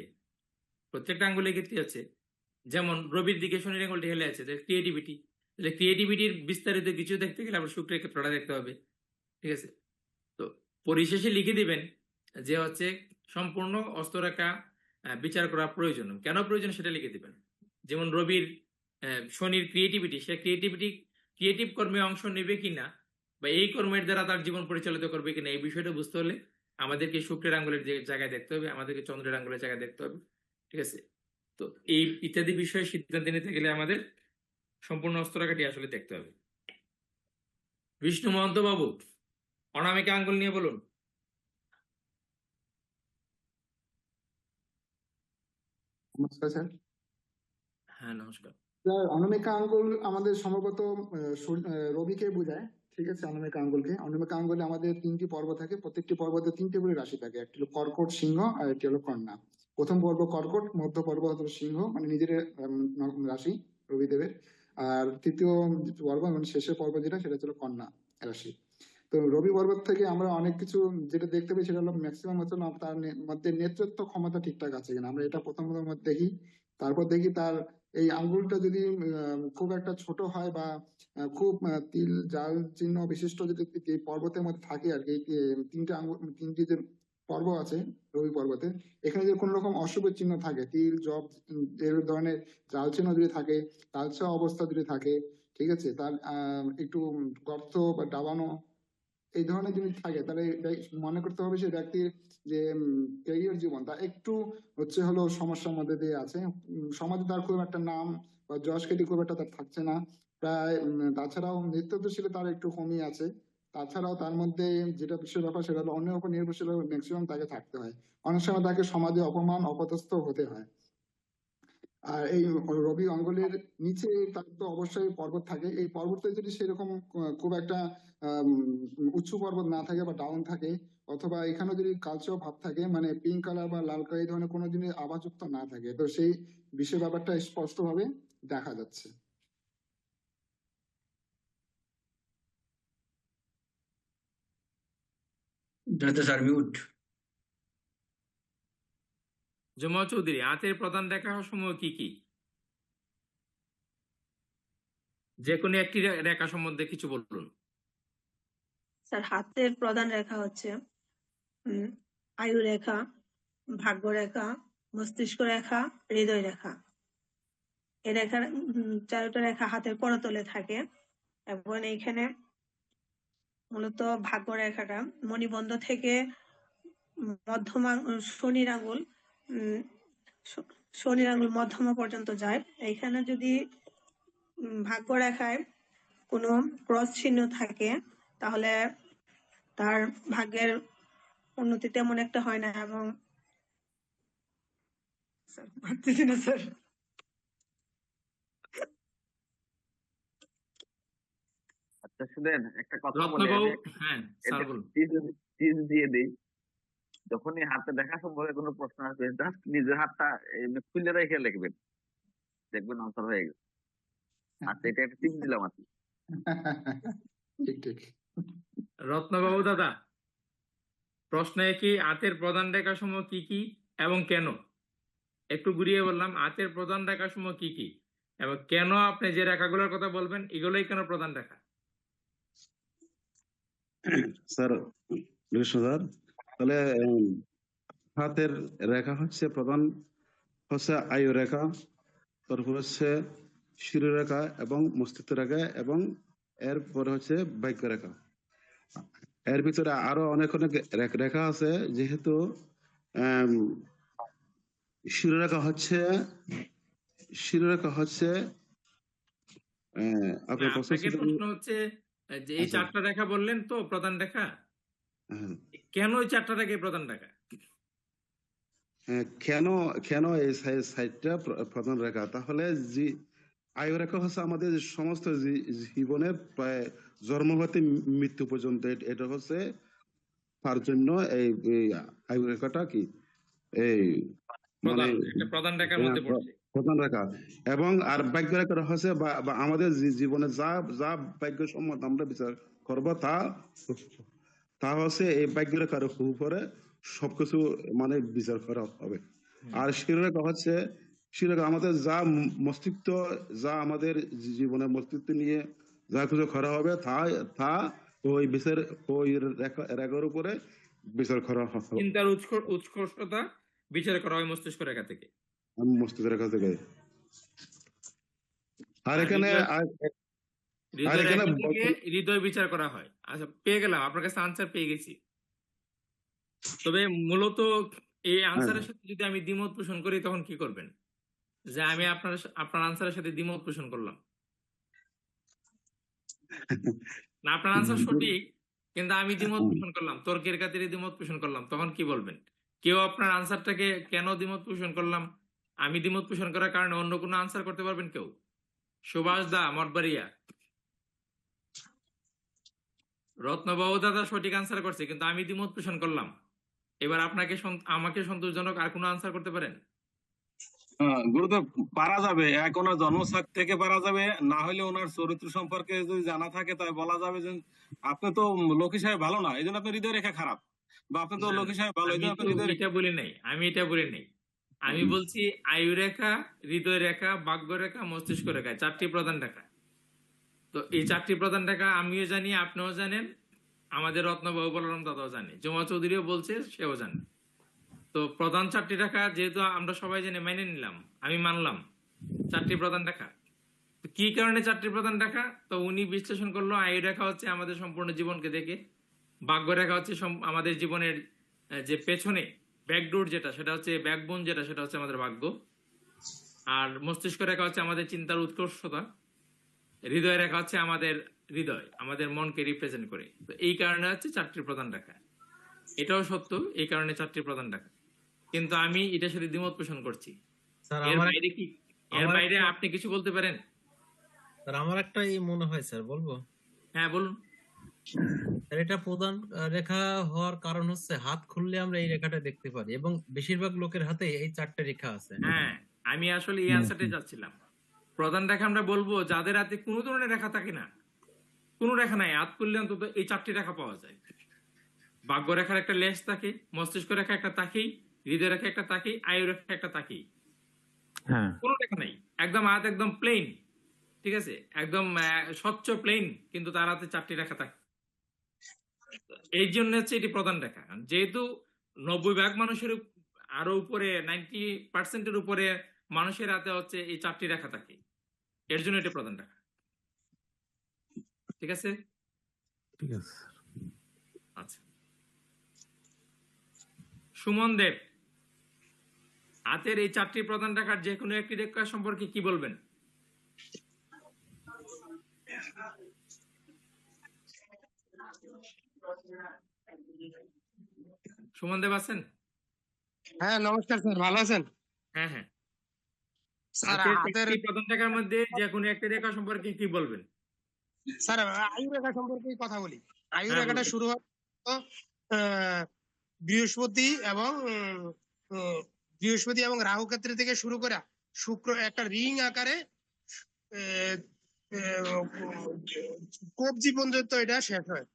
প্রত্যেকটা আঙ্গুলের ক্ষেত্রে আছে। যেমন রবির দিকে শনির আঙ্গুলটি হেলে আছে, ক্রিয়েটিভিটি, তাহলে ক্রিয়েটিভিটির বিস্তারিত কিছু দেখতে গেলে আবার শুক্রের ক্ষেত্রটা দেখতে হবে, ঠিক আছে? তো পরিশেষে লিখে দিবেন যে হচ্ছে সম্পূর্ণ অস্তরেখা বিচার করা প্রয়োজন। কেন প্রয়োজন সেটা লিখে দিবেন। যেমন রবির শনির ক্রিয়েটিভিটি, সে ক্রিয়েটিভ কর্মে অংশ নেবে কিনা, বা এই কর্মের দ্বারা তার জীবন পরিচালিত করবে কিনা, এই বিষয়টা বুঝতে হলে আমাদেরকে শুক্রের আঙ্গুলের জায়গায় দেখতে হবে, আমাদেরকে চন্দ্রের আঙ্গুলের জায়গায় দেখতে হবে, ঠিক আছে? তো এই ইত্যাদি বিষয়ে সিদ্ধান্ত নিতে গেলে আমাদের সম্পূর্ণ অস্তরেখাটি আসলে দেখতে হবে। বিষ্ণু মহন্ত বাবু, অনামিকা আঙ্গুল নিয়ে বলুন। নমস্কার স্যার। হ্যাঁ, নমস্কার স্যার, অনামিকা আঙ্গুল আমাদের সম্ভবত রবিকে বোঝায়, ঠিক আছে? অনামিকা আঙ্গুলে আমাদের 3টি পর্ব থাকে, প্রত্যেকটি পর্বতে 3টে করে রাশি থাকে। একটি হলো কর্কট, সিংহ, আর একটি হলো কন্যা। প্রথম পর্ব কর্কট, মধ্য পর্ব হলো সিংহ, মানে নিজের রাশি রবিদেবের, আর তৃতীয় পর্ব মানে শেষের পর্ব যেটা, সেটা হলো কন্যা রাশি। তো রবি পর্বত থেকে আমরা অনেক কিছু যেটা দেখতে পাই সেটা হলো ম্যাক্সিমাম হচ্ছে না তার মধ্যে নেতৃত্ব ক্ষমতা ঠিকঠাক আছে কিনা, আমরা এটা প্রথমত মধ্যে দেখি। তারপর দেখি তার এই আঙ্গুলটা যদি খুব একটা ছোট হয় বা খুব তিল জাল চিহ্ন বিশিষ্ট যদি এই পর্বতের মধ্যে থাকে আর কি, এই তিনটে আঙ্গুল, তিনটি যে পর্ব আছে রবি পর্বতে, এখানে যদি কোনো রকম অশুভ চিহ্ন থাকে, তিল জব এর ধরনের জাল চিহ্ন যদি থাকে, তালচা অবস্থা যদি থাকে, ঠিক আছে, তার একটু গর্ত বা ডাবানো এই ধরনের জিনিস থাকে, তাহলে মনে করতে হবে সে ব্যক্তির যে ক্যারিয়ার জীবন তা একটু হচ্ছে হলো সমস্যার মধ্যে দিয়ে আছে। সমাজে তার খুব একটা নাম বা যশ খ্যাতি খুব একটা তার থাকছে না প্রায়। তাছাড়াও নৃত্যশীলে তার একটু কমই আছে। তাছাড়াও তার মধ্যে যেটা বিশেষ ব্যাপার সেটা হলো অন্যের উপর নির্ভরশীল ম্যাক্সিমাম তাকে থাকতে হয়, অনেক সময় তাকে সমাজে অপমান অপদস্থ হতে হয়। আর এই রবি অঙ্গলের নিচে তার তো অবশ্যই পর্বত থাকে, এই পর্বতে যদি সেরকম খুব একটা উঁচু পর্বত না থাকে বা ডাউন থাকে, অথবা এখানে যদি কালচে ভাব থাকে, মানে পিঙ্ক কালার বা লাল কালার এই ধরনের কোনো জিনিস আভাযুক্ত না থাকে, তো সেই বিশেষ ব্যাপারটা স্পষ্ট ভাবে দেখা যাচ্ছে। Sir mute. জুমা চৌধুরী, হাতের প্রধান রেখা সমূহ কি কি? যে কোনো একটি রেখা সম্বন্ধে কিছু বলুন। স্যার হাতের প্রধান রেখা হচ্ছে আয়ু রেখা, ভাগ্য রেখা, মস্তিষ্ক রেখা, হৃদয় রেখা। এই রেখার চারটা রেখা হাতের করতলে থাকে এবং এইখানে মূলত ভাগ্য রেখাটা মণিবন্ধ থেকে মধ্যমা শনির আঙ্গুল মধ্যমা পর্যন্ত যায়। এইখানে যদি ভাগ্য রেখায় কোনো ক্রস চিহ্ন থাকে তাহলে তার ভাগ্যের উন্নতি তেমন একটা হয় না। এবং পারতেছি না স্যার। আচ্ছা শুনেন, একটা কথা বলে রত্নবাবু, হ্যাঁ স্যার বলুন। টিজ দিয়ে দেই, যখনই হাতে দেখা সম্পর্কে কোনো প্রশ্ন আসবে জাস্ট নিজের হাতটা এমনি খুলে রেখে লিখবেন, দেখবেন আনসার হয়ে গেছে। আচ্ছা, এটা একটা টিপস দিলাম আর কি। ঠিক ঠিক। রত্নবাবু দাদা, প্রশ্নে কি হাতের প্রধান রেখা সমূহ কি কি এবং কেন? একটু ঘুরিয়ে বললাম, হাতের প্রধান রেখা সমূহ কি কি এবং কেন আপনি যে রেখাগুলোর কথা বলবেন এগুলোই কেন প্রধান রেখা? স্যার স্যার, তাহলে হাতের রেখা হচ্ছে প্রধান হচ্ছে আয়ু রেখা, তারপর হচ্ছে শিরোরেখা এবং মস্তিষ্ক রেখা, এবং এরপরে হচ্ছে ভাগ্য রেখা। এর ভিতরে আরো অনেক অনেক রেখা আছে, যেহেতু শিরোরেখা হচ্ছে আপনার প্রশ্ন আপনাকে প্রশ্ন হচ্ছে যে এই চারটা রেখা বললেন তো প্রধান রেখা, কেন ওই চারটা রেখাই প্রধান রেখা? কেন কেন এই সাইডটা প্রধান রেখা? তাহলে আয়ু রেখা হচ্ছে আমাদের সমস্ত জীবনের প্রায় জন্ম হতে মৃত্যু পর্যন্ত, এটা হচ্ছে তার জন্য এই আয়ু রেখাটা কি এই মানে প্রধান রেখার মধ্যে পড়ছে প্রধান রেখা। এবং আর ভাগ্য রেখা হচ্ছে বা আমাদের জীবনে যা যা ভাগ্য সম্বন্ধে আমরা বিচার করবো তা হচ্ছে এই ভাগ্য রেখার উপরে সবকিছু মানে বিচার করা হবে। আর শিরোরেখা হচ্ছে আমাদের যা মস্তিষ্ক, যা আমাদের জীবনের মস্তিষ্ক নিয়ে যা কিছু করা হবে তা ওই বিচার ওই রেখার উপরে বিচার করা হবে। চিন্তার উৎকর্ষতা বিচার করা হয় মস্তিষ্ক রেখা থেকে। মস্তিষ্ক রেখা থেকে। আর এখানে হৃদয় বিচার করা হয়। আচ্ছা, পেয়ে গেলাম, আপনার কাছে আনসার পেয়ে গেছি। তবে মূলত এই আনসারের সাথে যদি আমি দ্বিমত পোষণ করি তখন কি করবেন? যে আমি আপনার আনসারের সাথে দ্বিমত পোষণ করলাম, না আপনার আনসার সঠিক কিন্তু আমি দ্বিমত পোষণ করলাম, তর্কের খাতিরে দ্বিমত পোষণ করলাম, তখন কি বলবেন? কেউ আপনার আনসারটাকে কেন দ্বিমত পোষণ করলাম, আমি দ্বিমত পোষণ করার কারণে অন্য কোনো আনসার করতে পারবেন কেউ? সুভাষ দা, মঠবাড়িয়া। রত্নবাবু দাদা সঠিক আনসার করছে কিন্তু আমি দ্বিমত পোষণ করলাম। এবার আমাকে সন্তোষজনক আর কোনো আনসার করতে পারেন? গুরুদেব পারা যাবে, এক ওনার জন্মছক থেকে পারা যাবে, না হলে ওনার চরিত্র সম্পর্কে যদি জানা থাকে তাই বলা যাবে যে আপনি তো লোক হিসাবে ভালো না, এই জন্য আপনার হৃদয় রেখা খারাপ, বা আপনি তো না, লোক হিসাবে ভালো, এই আমি জন্য তো আপনার হৃদয় এটা বলি নাই, আমি এটা বলি নাই। আমি বলছি আয়ু রেখা, হৃদয় রেখা, ভাগ্য রেখা, মস্তিষ্ক রেখা, 4টি প্রধান রেখা। তো এই 4টি প্রধান রেখা আমিও জানি, আপনিও জানেন, আমাদের রত্নবাবু বলরাম দাদাও জানে, জমা চৌধুরীও বলছে, সেও জানে। তো প্রধান 4টি রেখা যেহেতু আমরা সবাই জেনে মেনে নিলাম, আমি মানলাম 4টি প্রধান রেখা। তো কি কারণে 4টি প্রধান রেখা? তো উনি বিশ্লেষণ করলো, আয়ু রেখা হচ্ছে আমাদের সম্পূর্ণ জীবনকে দেখে, ভাগ্য রেখা হচ্ছে আমাদের জীবনের যে পেছনে ব্যাকডোর যেটা, সেটা হচ্ছে ব্যাকবোন যেটা, সেটা হচ্ছে আমাদের ভাগ্য। আর মস্তিষ্ক রেখা হচ্ছে আমাদের চিন্তার উৎকর্ষতা। হৃদয় রেখা হচ্ছে আমাদের হৃদয়, আমাদের মনকে রিপ্রেজেন্ট করে। তো এই কারণে হচ্ছে 4টি প্রধান রেখা। এটাও সত্য, এই কারণে 4টি প্রধান রেখা। কিন্তু আমি এটার সাথে দ্বিমত পোষণ করছি। স্যার এর আমার বাইরে কি, এর আমার বাইরে একটা আপনি কিছু বলতে পারেন? স্যার আমার একটা মনে হয় স্যার, বলবো? হ্যাঁ বলুন। স্যার এটা প্রধান রেখা হওয়ার কারণ হচ্ছে হাত খুললে আমরা এই রেখাটা দেখতে পারি, এবং বেশিরভাগ লোকের হাতে এই 4টে রেখা আছে। হ্যাঁ, আমি আসলে এই অ্যান্সারটা যাচ্ছিলাম। প্রধান রেখা আমরা বলবো যাদের হাতে কোনো ধরনের রেখা থাকে না, কোনো রেখা নাই, হাত করলে অন্তত এই 4টি রেখা পাওয়া যায়। ভাগ্য রেখার একটা লেজ থাকে, মস্তিষ্ক রেখা একটা তাকেই, হৃদয় রেখা একটা তাকেই, আয়ু রেখা একটা তাকেই, হ্যাঁ কোনো রেখা নাই। একদম হাত একদম প্লেন, ঠিক আছে, একদম স্বচ্ছ প্লেন, কিন্তু তার হাতে 4টি রেখা থাকে। এই জন্য হচ্ছে এটি প্রধান রেখা। যেহেতু 90% মানুষের আরো উপরে 90% উপরে মানুষের হাতে হচ্ছে এই 4টি রেখা থাকে, এর জন্য এটি প্রধান রেখা। ঠিক আছে, ঠিক আছে। আচ্ছা। সুমন দেব, হাতের এই 4টি প্রধান রেখার যে কোনো একটি রেখা সম্পর্কে কি বলবেন? সুমন দেব আছেন? হ্যাঁ নমস্কার স্যার, ভালো আছেন? হ্যাঁ হ্যাঁ। স্যার হাতের হাতের 4টি প্রধান রেখার মধ্যে যে কোনো একটি রেখা সম্পর্কে কি বলবেন? স্যার আয়ু রেখা সম্পর্কে কথা বলি। আয়ু হ্যাঁ রেখাটা বলবেন। শুরু হয় আহ, বৃহস্পতি এবং বৃহস্পতি এবং রাহু ক্ষেত্র থেকে শুরু করে শুক্র একটা রিং আকারে আহ, আহ, কবজি পর্যন্ত এটা শেষ হয়,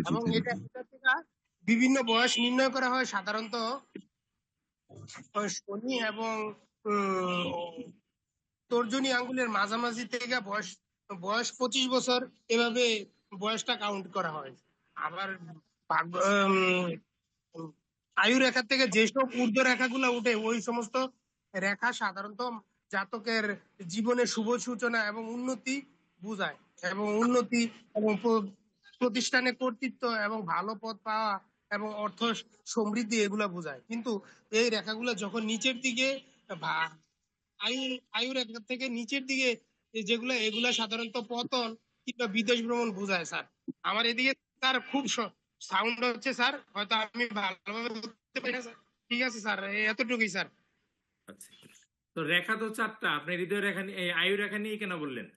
এবং এটা থেকে বিভিন্ন বয়স নির্ণয় করা হয়। সাধারণত শনি এবং তর্জনী আঙ্গুলের মাঝামাঝি থেকে বয়স বয়স 25 বছর, এভাবে বয়সটা কাউন্ট করা হয়। আবার আয়ু রেখা থেকে যেসব ঊর্ধ্ব রেখাগুলো উঠে, ওই সমস্ত রেখা সাধারণত জাতকের জীবনে শুভ সূচনা এবং উন্নতি বোঝায়, এবং উন্নতি এবং প্রতিষ্ঠানে কর্তৃত্ব এবং ভালো পদ পাওয়া এবং অর্থ সমৃদ্ধি এগুলা বোঝায়। কিন্তু এই রেখাগুলো যখন নিচের দিকে আয়ু আয়ু রেখা থেকে নিচের দিকে যেগুলো, এগুলা সাধারণত পতন কিংবা বিদেশ ভ্রমণ বোঝায়। স্যার আমার এদিকে স্যার খুব সাউন্ড হচ্ছে স্যার, হয়তো আমি ভালোভাবে বলতে পারি না স্যার। ঠিক আছে স্যার, এতটুকুই স্যার। আচ্ছা, তো রেখা তো 4টা, আপনি হৃদয় রেখা এই আয়ু রেখা নিয়ে কেন বললেন?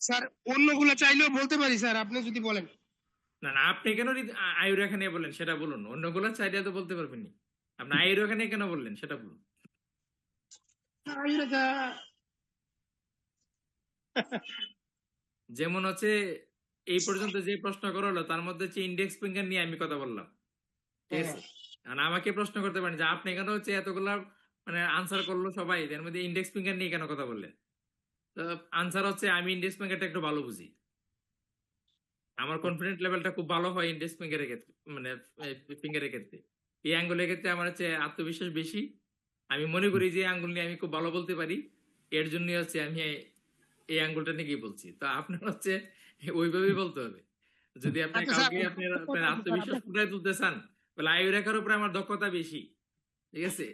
স্যার অন্যগুলো চাইলেও বলতে পারি স্যার, আপনি যদি বলেন। না না, আপনি কেন আয়ু রেখা নিয়ে বললেন সেটা বলুন, অন্যগুলো চাইলে তো বলতে পারবেন না। আপনি আয়ু রেখা নিয়ে কেন বললেন সেটা বলুন। আয়ু রেখা যেমন হচ্ছে এই পর্যন্ত যে প্রশ্ন করা হলো তার মধ্যে হচ্ছে ইন্ডেক্স ফিঙ্গার নিয়ে আমি কথা বললাম, ঠিক আছে। আর আমাকে প্রশ্ন করতে পারেন যে আপনি কেন হচ্ছে এতগুলা মানে আনসার করলো সবাই, এর মধ্যে ইন্ডেক্স ফিঙ্গার নিয়ে কেন কথা বললেন? তো আনসার হচ্ছে আমি ইন্ডেক্স ফিঙ্গারটা একটু ভালো বুঝি, আমার কনফিডেন্ট লেভেলটা খুব ভালো হয় ইন্ডেক্স ফিঙ্গারের ক্ষেত্রে, মানে ফিঙ্গারের ক্ষেত্রে। এই আঙ্গুলের ক্ষেত্রে আমার হচ্ছে আত্মবিশ্বাস বেশি, আমি মনে করি যে আঙ্গুল নিয়ে আমি খুব ভালো বলতে পারি, এর জন্য হচ্ছে আমি এই আঙ্গুলটা নিয়ে বলছি। তো আপনার হচ্ছে ওইভাবেই বলতে হবে। যদি আপনি কাউকে আপনার আত্মবিশ্বাস ফুটাই তুলতে চান, তাহলে আয়ু রেখার উপরে আমার দক্ষতা বেশি, ঠিক আছে।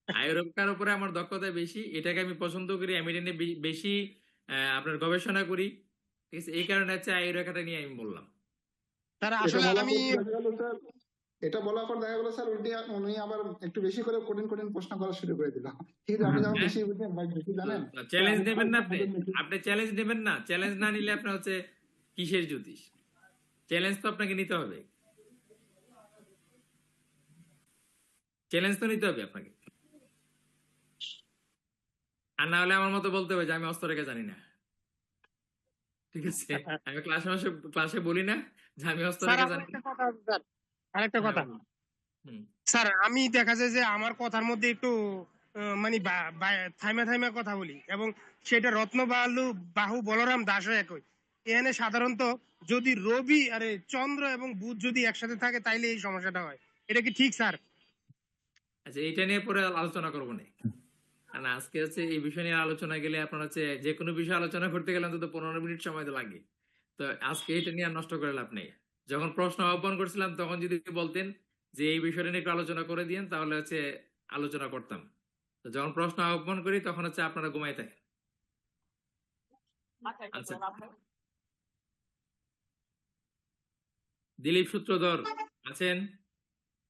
আয়ু রেখার উপরে আমার দক্ষতা বেশি, এটাকে আমি পছন্দ করি, আমি এটা নিয়ে বেশি আপনার গবেষণা করি, ঠিক আছে। এই কারণে হচ্ছে আয়ু রেখাটা নিয়ে আমি বললাম। স্যার আসলে আমি এটা বলার পর দেখা গেল স্যার উনি আবার একটু বেশি করে কঠিন কঠিন প্রশ্ন করা শুরু করে দিল। ঠিক আছে, আপনি যখন বেশি বুঝেন বা বেশি জানেন, চ্যালেঞ্জ নেবেন না আপনি, আপনি চ্যালেঞ্জ নেবেন না। চ্যালেঞ্জ না নিলে আপনার হচ্ছে কিসের জ্যোতিষ? চ্যালেঞ্জ তো আপনাকে নিতে হবে। চ্যালেঞ্জ তো নিতে হবে আপনাকে, আর না হলে আমার মতো বলতে হবে যে আমি হস্তরেখা জানি না। ঠিক আছে, আমি ক্লাসে বলি না যে আমি স্যার হস্তরেখা জানি আরেকটা না। কথা আছে, স্যার আরেকটা হ্যাঁ, কথা বলুন। হুম। স্যার, আমি দেখা যায় যে আমার কথার মধ্যে একটু মানে থাইমা থাইমা কথা বলি, এবং সেটা বাহু বলরাম দাসও একই। এখানে সাধারণত যদি রবি আরে চন্দ্র এবং বুধ যদি একসাথে থাকে তাইলে এই সমস্যাটা হয়। এটা কি ঠিক স্যার? আচ্ছা, এটা নিয়ে পরে আলোচনা করবো না, কারণ আজকে হচ্ছে এই বিষয় নিয়ে আলোচনা গেলে আপনার হচ্ছে যে কোনো বিষয় আলোচনা করতে গেলে অন্তত 15 মিনিট সময় তো লাগে। তো আজকে এটা নিয়ে আর নষ্ট করে লাভ নেই। যখন প্রশ্ন আহ্বান করছিলাম তখন যদি বলতেন যে এই বিষয়টা নিয়ে একটু আলোচনা করে দিন, তাহলে হচ্ছে আলোচনা করতাম। তো যখন প্রশ্ন আহ্বান করি তখন হচ্ছে আপনারা ঘুমাই থাকেন। আচ্ছা, দিলীপ সূত্রধর আছেন?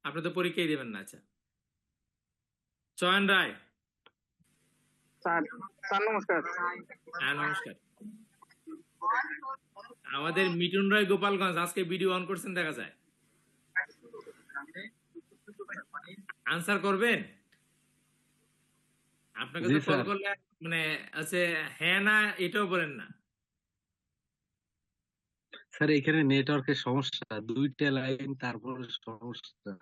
আপনি তো পরীক্ষাই দিবেন না। আচ্ছা, চয়ন রায়। স্যার স্যার নমস্কার। হ্যাঁ, নমস্কার। আমাদের মিঠুন রায় গোপালগঞ্জ আজকে ভিডিও অন করছেন দেখা যায়। আনসার করবেন? আপনাকে জি তো কল স্যার। করলে মানে আছে হ্যাঁ না এটাও বলেন না। স্যার এখানে নেটওয়ার্কের সমস্যা, দুইটা লাইন তারপরে সমস্যা,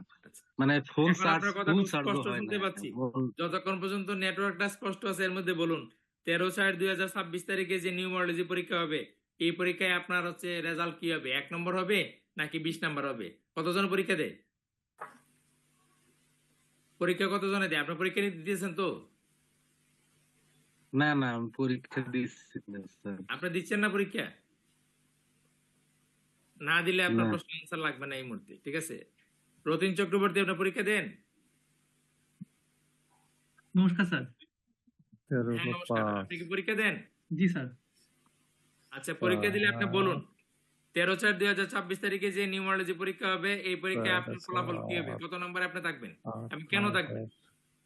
মানে ফোন এখন চার্জ আপনার কথা ফুল খুব চার্জ স্পষ্ট হয় না শুনতে পাচ্ছি। এখন। যতক্ষণ পর্যন্ত নেটওয়ার্কটা স্পষ্ট আছে এর মধ্যে বলুন, 13/4/2026 তারিখে যে নিউমারোলজি পরীক্ষা হবে, এই পরীক্ষায় আপনার হচ্ছে রেজাল্ট কি হবে? 1 নম্বর হবে নাকি 20 নম্বর হবে? কতজন পরীক্ষা দেয়? পরীক্ষা কতজনে দেয়? আপনার পরীক্ষা দিয়েছেন তো? না না আমি পরীক্ষা দিচ্ছি না স্যার। আপনি দিচ্ছেন না পরীক্ষা? না দিলে আপনার না। প্রশ্ন আনসার লাগবে না এই মুহূর্তে। ঠিক আছে, রতিন চক্রবর্তী আপনার পরীক্ষা দেন? নমস্কার স্যার। হ্যাঁ, নমস্কার। আপনি কি পরীক্ষা দেন? জি স্যার। আচ্ছা, পরীক্ষা দিলে আপনি বলুন 13/4/2026 তারিখে যে নিউমারোলজি পরীক্ষা হবে, এই পরীক্ষায় আপনার ফলাফল কি হবে? কত নম্বরে আপনি থাকবেন এবং কেন থাকবেন?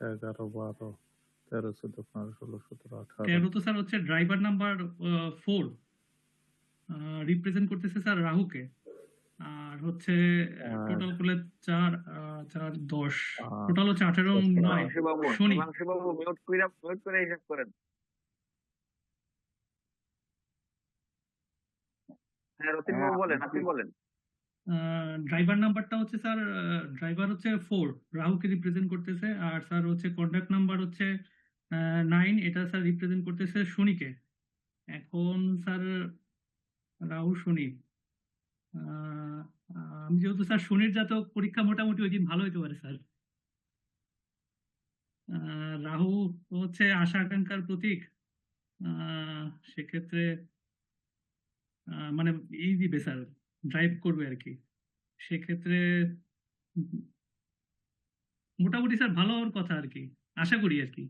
11, 12, 13, 14, 15, 16, 17, 18। 13 তো স্যার হচ্ছে ড্রাইভার নাম্বার 4 রিপ্রেজেন্ট করতেছে স্যার রাহুকে। আর হচ্ছে টোটাল করলে 4 4 10 টোটাল হচ্ছে 18 9 শনি। হিমাংশুবাবু মিউট করে হিসাব করেন। হ্যাঁ, রতিনবাবু বলেন, আপনি বলেন। ড্রাইভার নাম্বারটা হচ্ছে স্যার, ড্রাইভার হচ্ছে 4 রাহুকে রিপ্রেজেন্ট করতেছে, আর স্যার হচ্ছে কন্ট্যাক্ট নাম্বার হচ্ছে 9, এটা স্যার রিপ্রেজেন্ট করতেছে শনিকে। এখন স্যার রাহু শনি, আমি যেহেতু স্যার শনির জাতক, পরীক্ষা মোটামুটি ওই দিন ভালো হইতে পারে স্যার। রাহু হচ্ছে আশা আকাঙ্ক্ষার প্রতীক, সেক্ষেত্রে মানে ই দিবে স্যার, ড্রাইভ করবে আর কি। সেক্ষেত্রে মোটামুটি স্যার ভালো হওয়ার কথা আর কি, আশা করি আর কি।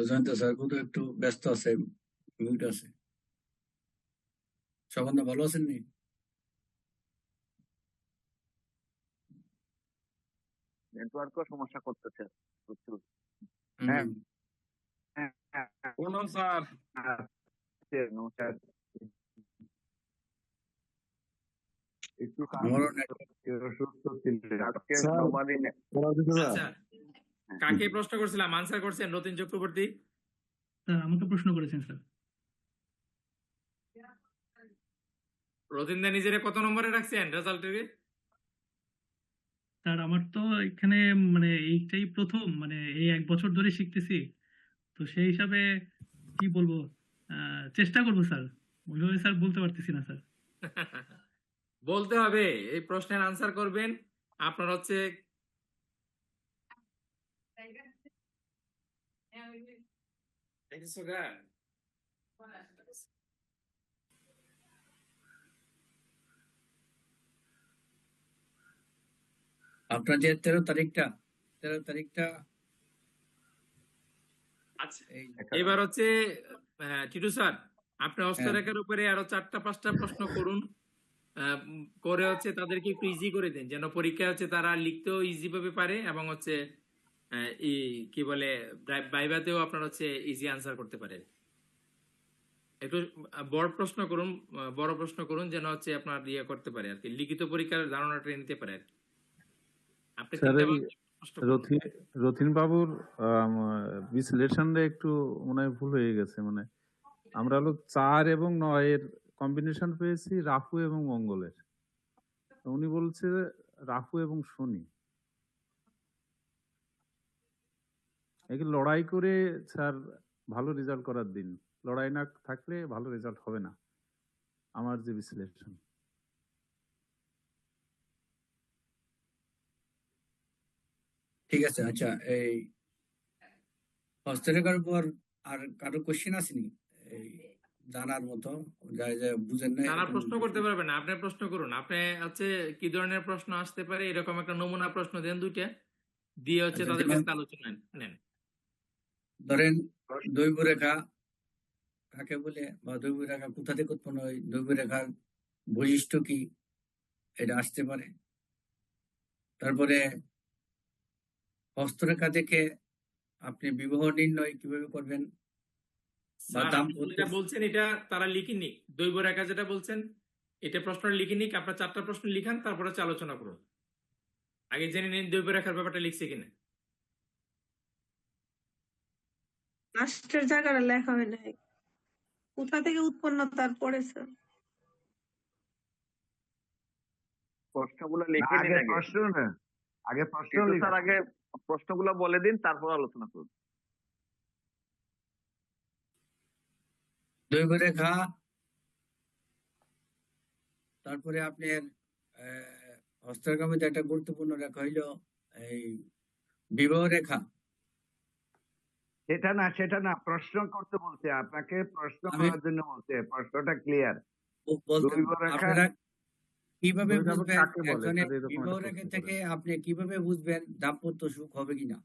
জানতে স্যার তো একটু ব্যস্ত আছে, মিউট আছে। সকন্দা ভালো আছেন নি? নেটওয়ার্কও সমস্যা করতেছে প্রচুর। হ্যাঁ স্যার। নমস্কার। একটু আমারও সুস্থ ছিল আজকে সবারই আচ্ছা, কাকে প্রশ্ন করছিলাম? আনসার করছেন রতিন চক্রবর্তী? স্যার আমাকে প্রশ্ন করেছেন স্যার। রতিন দা নিজেরা কত নম্বরে রাখছেন রেজাল্টে? স্যার আমার তো এখানে মানে এইটাই প্রথম, মানে এই 1 বছর ধরে শিখতেছি, তো সেই হিসাবে কি বলবো, চেষ্টা করবো স্যার। ওইভাবে স্যার বলতে পারতেছি না স্যার। বলতে হবে, এই প্রশ্নের আনসার করবেন। আপনার হচ্ছে আপনার যে 13 তারিখটা আচ্ছা এবার হচ্ছে টিটু স্যার আপনি হ্যাঁ হস্তরেখার উপরে আরো 4টা-5টা প্রশ্ন করুন, করে হচ্ছে তাদেরকে একটু ইজি করে দিন যেন পরীক্ষা হচ্ছে তারা লিখতেও ইজি ভাবে পারে এবং হচ্ছে কি বলে ভাইভাতেও আপনার হচ্ছে ইজি আনসার করতে পারে। একটু বড় প্রশ্ন করুন যেন হচ্ছে আপনার ইয়ে করতে পারে আর কি, লিখিত পরীক্ষার ধারণাটা নিতে পারে আর কি। আপনি স্যার তিনটা এই প্রশ্ন করুন। রথিন বাবুর বিশ্লেষণটা একটু মনে হয় ভুল হয়ে গেছে। মানে আমরা হলো 4 এবং 9 এর কম্বিনেশন পেয়েছি রাহু এবং মঙ্গলের। তো উনি বলছে রাহু এবং শনি একে লড়াই করে স্যার ভালো রেজাল্ট করার দিন, লড়াই না থাকলে ভালো রেজাল্ট হবে না, আমার যে বিশ্লেষণ। ঠিক আছে। আচ্ছা, এই হস্তরেখার উপর আর কারো কোশ্চেন আসেনি এই জানার মতো, যা যা বুঝেন না তারা এরকম প্রশ্ন করতে পারবে না, আপনি প্রশ্ন করুন। আপনি হচ্ছে কি ধরনের প্রশ্ন আসতে পারে এরকম একটা নমুনা প্রশ্ন দেন 2টা, দিয়ে হচ্ছে আচ্ছা, তাদের যেমন কাছে আলোচনা নেন। ধরেন দৈবরেখা কাকে বলে বা দৈবরেখা কোথা থেকে উৎপন্ন হয়, দৈবরেখার বৈশিষ্ট্য কি, এটা আসতে পারে। তারপরে হস্তরেখা থেকে আপনি বিবাহ নির্ণয় কিভাবে করবেন বা স্যার আপনি দাম্পত্য। যেটা বলছেন এটা তারা লিখিনি, দৈব রেখা যেটা বলছেন এটা প্রশ্নটা লিখিনি, আপনার 4টা প্রশ্ন লিখান তারপরে হচ্ছে আলোচনা করুন। আগে জেনে নিন দৈব রেখার ব্যাপারটা লিখছে কিনা। লাস্টের জায়গাটা লেখা হয় নাই, কোথা থেকে উৎপন্ন তার পড়েছে। প্রশ্নগুলো লিখে আগে নিন প্রশ্ন না, আগে প্রশ্ন কিন্তু লিখো। স্যার আগে প্রশ্নগুলো বলে দিন তারপর আলোচনা করুন। দৈবরেখা, তারপরে আপনার হস্তরেখার মধ্যে একটা গুরুত্বপূর্ণ রেখা হইল এই বিবাহ রেখা। সেটা না প্রশ্ন করতে বলছে আপনাকে, প্রশ্ন আমি করার জন্য বলছে, প্রশ্নটা ক্লিয়ার। বলতে দৈবরেখা আপনারা কিভাবে দৈব বুঝবেন কাকে বলে একজনের স্যার, এরকম বিবাহ একটা রেখা প্রশ্ন থেকে করেন। আপনি কিভাবে বুঝবেন দাম্পত্য সুখ হবে কিনা।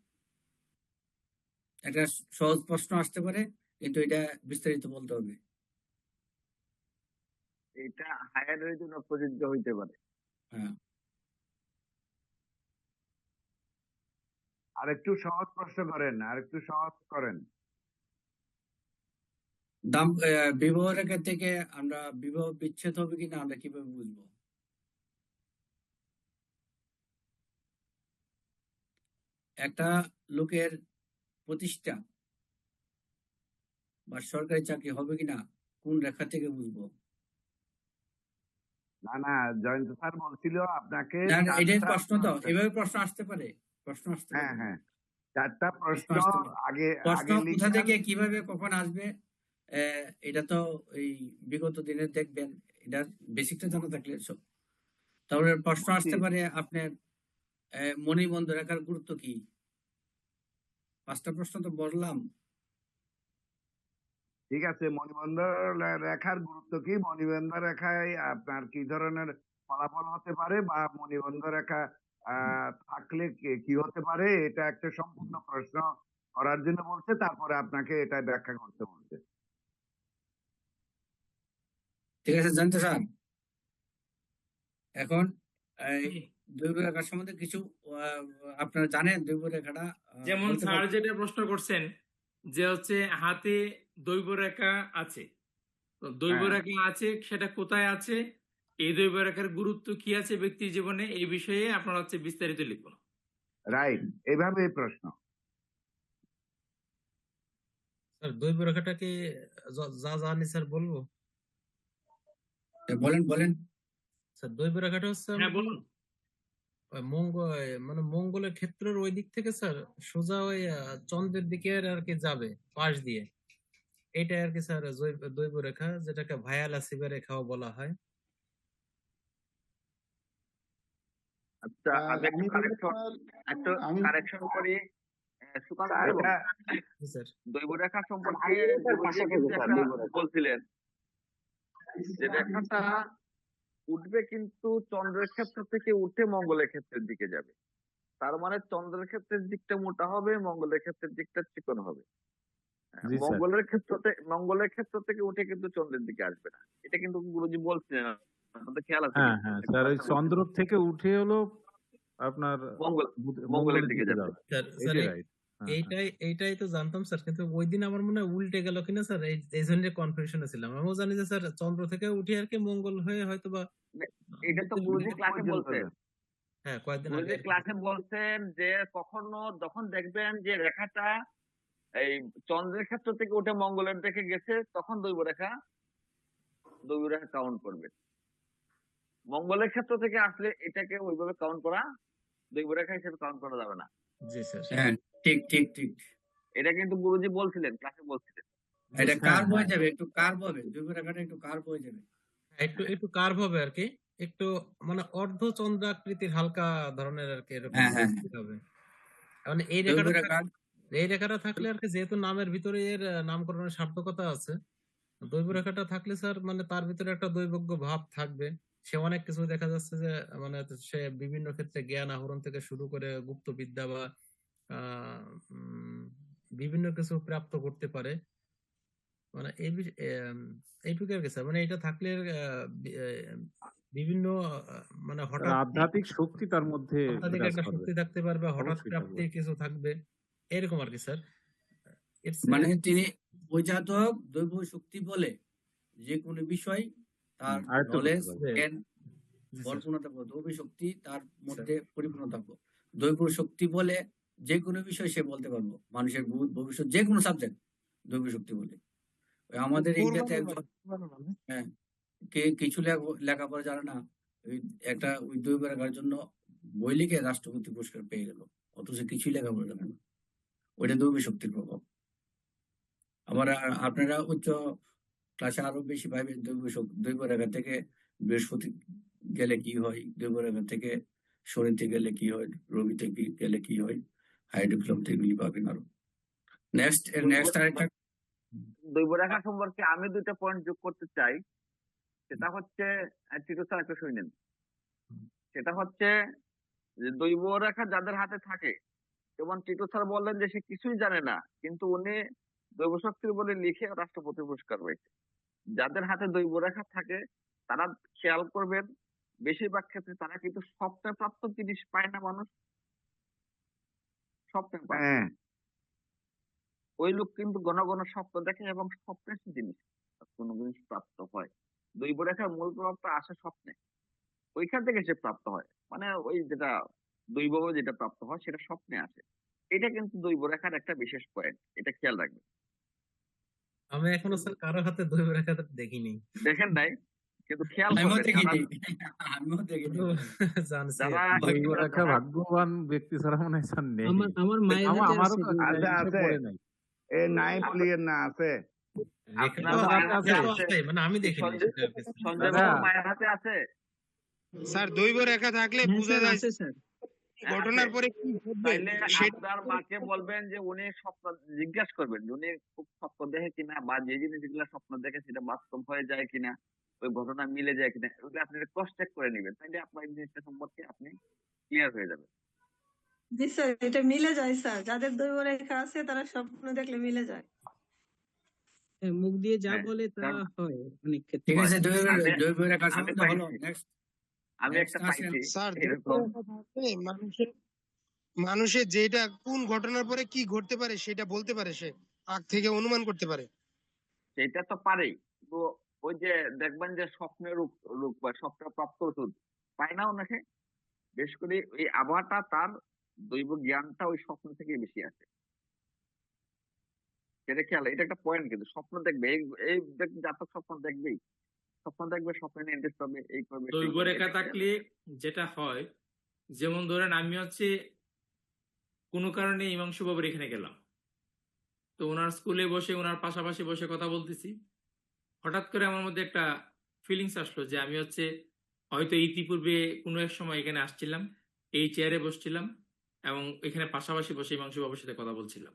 একটা সহজ প্রশ্ন আসতে পারে কিন্তু এটা বিস্তারিত বলতে হবে। এটা হায়ারের জন্য প্রযোজ্য হইতে পারে। হ্যাঁ, আর একটু সহজ প্রশ্ন করেন, আর একটু সহজ করেন। বিবাহ রেখা থেকে আমরা বিবাহ বিচ্ছেদ হবে কিনা আমরা কিভাবে বুঝবো। একটা লোকের প্রতিষ্ঠা বা সরকারি চাকরি হবে কিনা কোন রেখা থেকে বুঝবো। না জয়ন্ত স্যার বলছিল আপনাকে না, এটাই 4টা প্রশ্ন তো, এভাবে প্রশ্ন আসতে পারে, প্রশ্ন আসতে পারে। হ্যাঁ 4টা প্রশ্ন প্রশ্ন আসতে পারে। আগে প্রশ্ন কোথা লিখেন। থেকে কিভাবে কখন আসবে এটা তো এই বিগত দিনে দেখবেন, এটার বেসিকটা জানা থাকলে সব। তাহলে প্রশ্ন আসতে পারে আপনার মণিবন্ধ রেখার গুরুত্ব কি। 5টা প্রশ্ন তো বললাম। ঠিক আছে, মণিবন্ধ রেখার গুরুত্ব কি, মণিবন্ধ রেখায় আপনার কি ধরনের ফলাফল হতে পারে, বা মণিবন্ধ রেখা থাকলে কি হতে পারে, এটা একটা সম্পূর্ণ প্রশ্ন করার জন্য বলছে, তারপরে আপনাকে এটা ব্যাখ্যা করতে বলছে। ঠিক আছে জানতে স্যার। এখন এই দৈব রেখার সম্বন্ধে কিছু আপনারা জানেন, দৈব রেখাটা যেমন বলতে স্যার পারবেন? যেটা প্রশ্ন করছেন যে হচ্ছে হাতে দৈব রেখা আছে, তো দৈব হ্যাঁ রেখা আছে সেটা কোথায় আছে, এই দৈব রেখার গুরুত্ব কি আছে ব্যক্তির জীবনে, এই বিষয়ে আপনারা হচ্ছে বিস্তারিত লিখুন। রাইট, এইভাবে প্রশ্ন। স্যার দৈব রেখাটাকে যা জানি স্যার বলবো। বলেন। স্যার দৈব রেখাটা হচ্ছে হ্যাঁ বলুন। মানে মঙ্গলের ক্ষেত্রের ওই দিক থেকে স্যার সোজা ওই চন্দ্রের দিকে আর কি যাবে পাশ দিয়ে, এটা আর কি স্যার দৈব রেখা, যেটাকে ভায়ালা সিবা রেখাও বলা হয়। আচ্ছা আমি একটু আমি কারেকশন করি। সুকান্ত স্যার বাবু, জি স্যার। দৈবরেখা সম্পর্কে আইএসএর গুরুজি পাশাপাশি কিন্তু স্যার একটা দৈবরেখা। বলছিলেন যে রেখাটা উঠবে কিন্তু চন্দ্রের ক্ষেত্র থেকে উঠে মঙ্গলের ক্ষেত্রের দিকে যাবে। তার মানে চন্দ্রের ক্ষেত্রের দিকটা মোটা হবে, মঙ্গলের ক্ষেত্রের দিকটা চিকন হবে। জি স্যার। মঙ্গলের ক্ষেত্র থেকে উঠে কিন্তু চন্দ্রের দিকে আসবে না। এটা কিন্তু গুরুজি বলছিলেন, আপনাদের খেয়াল আছে হ্যাঁ কিন্তু হ্যাঁ একটা স্যার, ওই কথা চন্দ্র বলছিলেন। থেকে উঠে হলো আপনার মঙ্গলের মঙ্গলের দিকে দিকে যাবে। যাবে। স্যার স্যার এটাই রাইট। হ্যাঁ হ্যাঁ। এইটাই তো জানতাম স্যার, কিন্তু ওই দিন আমার মনে হয় উল্টে গেল কিনা স্যার, এই জন্য কনফিউশনে ছিলাম। আমিও জানি যে স্যার চন্দ্র থেকে উঠে আর কি মঙ্গল হয়ে হয়তো বা এটা তো গুরুজি ক্লাসে পর্যন্ত বলছেন। যাবে। হ্যাঁ কয়েকদিন আগে গুরুজি আর কি। ক্লাসে বলছেন যে কখনো যখন দেখবেন যে রেখাটা এই চন্দ্রের ক্ষেত্র থেকে উঠে মঙ্গলের দিকে গেছে, তখন দৈবরেখা কাউন্ট করবে। মঙ্গলের ক্ষেত্র থেকে আসলে এটাকে ওইভাবে কাউন্ট করা, দৈবরেখা হিসেবে কাউন্ট করা যাবে না। জি স্যার। হ্যাঁ, ঠিক ঠিক ঠিক। এটা কিন্তু গুরুজি বলছিলেন, ক্লাসে বলছিলেন। এটা হ্যাঁ কার্ভ হ্যাঁ হয়ে যাবে, একটু কার্ভ হবে, দৈব রেখাটা একটু কার্ভ হয়ে যাবে। একটু কার্ভ হবে আর কি, একটু মানে অর্ধ চন্দ্রাকৃতির হালকা ধরনের আর কি, এরকম হ্যাঁ হ্যাঁ দেখতে হবে। মানে এই দৈব রেখাটা রেখা। এই রেখাটা থাকলে আর কি, যেহেতু নামের ভিতরে এর নামকরণের সার্থকতা আছে, দৈব রেখাটা থাকলে স্যার মানে তার ভিতরে একটা দৈবজ্ঞ ভাব থাকবে। সে অনেক কিছু দেখা যাচ্ছে যে মানে সে বিভিন্ন ক্ষেত্রে জ্ঞান আহরণ থেকে শুরু করে গুপ্ত বিদ্যা বা আহ উম, বিভিন্ন কিছু প্রাপ্ত করতে পারে। মানে এইটুকু আর কি স্যার, মানে এটা থাকলে বিভিন্ন মানে স্যার, হঠাৎ আধ্যাত্মিক শক্তি তার মধ্যে আধ্যাত্মিক বিরাজ একটা করবে। শক্তি থাকতে পারবে, হঠাৎ অবশ্যই থাকবে। প্রাপ্তির কিছু থাকবে, এরকম আর কি স্যার। ইটস মানে তিনি ওই জাতক দৈব শক্তি বলে যে কোনো বিষয় তার আয়ত্ত করতে নলেজ পারবে। জ্ঞান জি স্যার। পরিপূর্ণ থাকবে, দৈব শক্তি তার মধ্যে পরিপূর্ণ থাকবে। দৈব শক্তি বলে যে কোনো বিষয় সে বলতে পারবো, মানুষের ভূত ভবিষ্যৎ যে কোনো সাবজেক্ট দৈব শক্তি বলে। ওই আমাদের ইন্ডিয়াতে একজন, হ্যাঁ, কিছু লেখাপড়া জানে না, ওই একটা ওই দৈব রেখার জন্য বই লিখে রাষ্ট্রপতি পুরস্কার পেয়ে গেল, অথচ কিছুই লেখাপড়া জানে না। ওইটা দৈব শক্তির প্রভাব। আবার আপনারা উচ্চ ক্লাসে আরো বেশি ভাবে দৈব রেখা থেকে বৃহস্পতি গেলে কি হয়, দৈব রেখা থেকে শনিতে গেলে কি হয়, রবিতে গেলে কি হয়, হাই ডিপ্লোমাতে এগুলি পাবেন আরো। নেক্সট আরেকটা দৈবরেখা সম্পর্কে আমি দুইটা পয়েন্ট যোগ করতে চাই। সেটা হচ্ছে, টিটু স্যার একটু শুনেন। সেটা হচ্ছে যে দৈবরেখা যাদের হাতে থাকে, যেমন টিটু স্যার বললেন যে সে কিছুই জানে না, কিন্তু উনি দৈবশক্তির বলে লিখে রাষ্ট্রপতি পুরস্কার পেয়েছে। যাদের হাতে দৈবরেখা থাকে তারা খেয়াল করবেন, বেশিরভাগ ক্ষেত্রে তারা কিন্তু স্বপ্নে প্রাপ্ত জিনিস পায় না। মানুষ স্বপ্নে পায়, হ্যাঁ ওই লোক কিন্তু ঘন ঘন স্বপ্ন দেখে এবং স্বপ্নের জিনিস কোনো জিনিস প্রাপ্ত হয়। দৈবরেখার মূল প্রভাবটা আসে স্বপ্নে, ওইখান থেকে সে প্রাপ্ত হয়। মানে ওই যেটা দৈব যেটা প্রাপ্ত হয় সেটা স্বপ্নে আসে। এটা কিন্তু দৈবরেখার একটা বিশেষ পয়েন্ট, এটা খেয়াল রাখবেন। আমি এখনো স্যার কারো হাতে দৈব রেখাটা দেখিনি। দেখেন নাই, কিন্তু খেয়াল আমিও করবেন দেখিনি, আমিও দেখিনি। জানছি যারা দৈব রেখা ভাগ্যবান ব্যক্তি ছাড়া মনে হয় স্যার নেই। আমার মায়ের হাতে আমারও আছে তো দৈব আছে রেখা। আছে পড়ে নাই। এ নাই বলিয়েন না, আছে। রেখা আপনার তো মায়ের হাতে আছে, আছে? মানে আমি দেখিনি সেটা আর কি স্যার। সঞ্জয় দাদা বাবুর মায়ের হাতে আছে? স্যার দৈব রেখা থাকলে হ্যাঁ বোঝা স্যার যায় আছে স্যার। ঘটনার পরে কি ঘটবে তাইলে সেটা। আপনার মাকে বলবেন যে উনি স্বপ্ন জিজ্ঞাসা করবেন যে উনি খুব স্বপ্ন দেখে কিনা, বা যে জিনিসগুলো স্বপ্ন দেখে সেটা বাস্তব হয়ে যায় কিনা, ওই ঘটনা মিলে যায় কিনা, ওগুলো আপনি ক্রস চেক করে নেবেন। তাইলে আপনার এই জিনিসটা সম্পর্কে আপনি ক্লিয়ার হয়ে যাবেন। জি স্যার, এটা মিলে যায় স্যার, যাদের দৈব রেখা আছে তারা স্বপ্ন দেখলে মিলে যায়। হ্যাঁ, মুখ দিয়ে যা হ্যাঁ, বলে তা কারণ হয় অনেক ক্ষেত্রে। ঠিক আছে, আমি- দৈব রেখা আমি সম্বন্ধে হলো। পাইছি। নেক্সট আমি Next একটা আসেন। পাইছি স্যার দৈব এরকম। রেখা থাকলে মানুষের যেটা কোন ঘটনার পরে কি ঘটতে পারে সেটা বলতে পারে, সে আগ থেকে অনুমান করতে পারে। সেটা তো পারেই, তো ওই যে দেখবেন যে স্বপ্নের রূপ রূপ বা স্বপ্ন প্রাপ্ত ওষুধ পায় না ওনাকে, বেশ করে ওই আবহাওয়াটা তার দৈব জ্ঞানটা ওই স্বপ্ন থেকে বেশি আসে। সেটা খেয়াল, এটা একটা পয়েন্ট। কিন্তু স্বপ্ন দেখবে, এই জাতক স্বপ্ন দেখবেই, স্বপ্ন দেখবে, স্বপ্ন নিয়ে ইন্টারেস্ট হবে, এই করবে সেই দৈব করবে, রেখা এটা খেয়াল। থাকলে যেটা হয়, যেমন ধরেন আমি হচ্ছে কোনো কারণে ইমাংশু বাবুর এখানে গেলাম, তো ওনার স্কুলে বসে ওনার পাশাপাশি বসে কথা বলতেছি, হঠাৎ করে আমার মধ্যে একটা ফিলিংস আসলো যে আমি হচ্ছে হয়তো ইতিপূর্বে কোনো এক সময় এখানে আসছিলাম, এই চেয়ারে বসছিলাম, এবং এখানে পাশাপাশি বসে ইমাংশু বাবুর সাথে কথা বলছিলাম।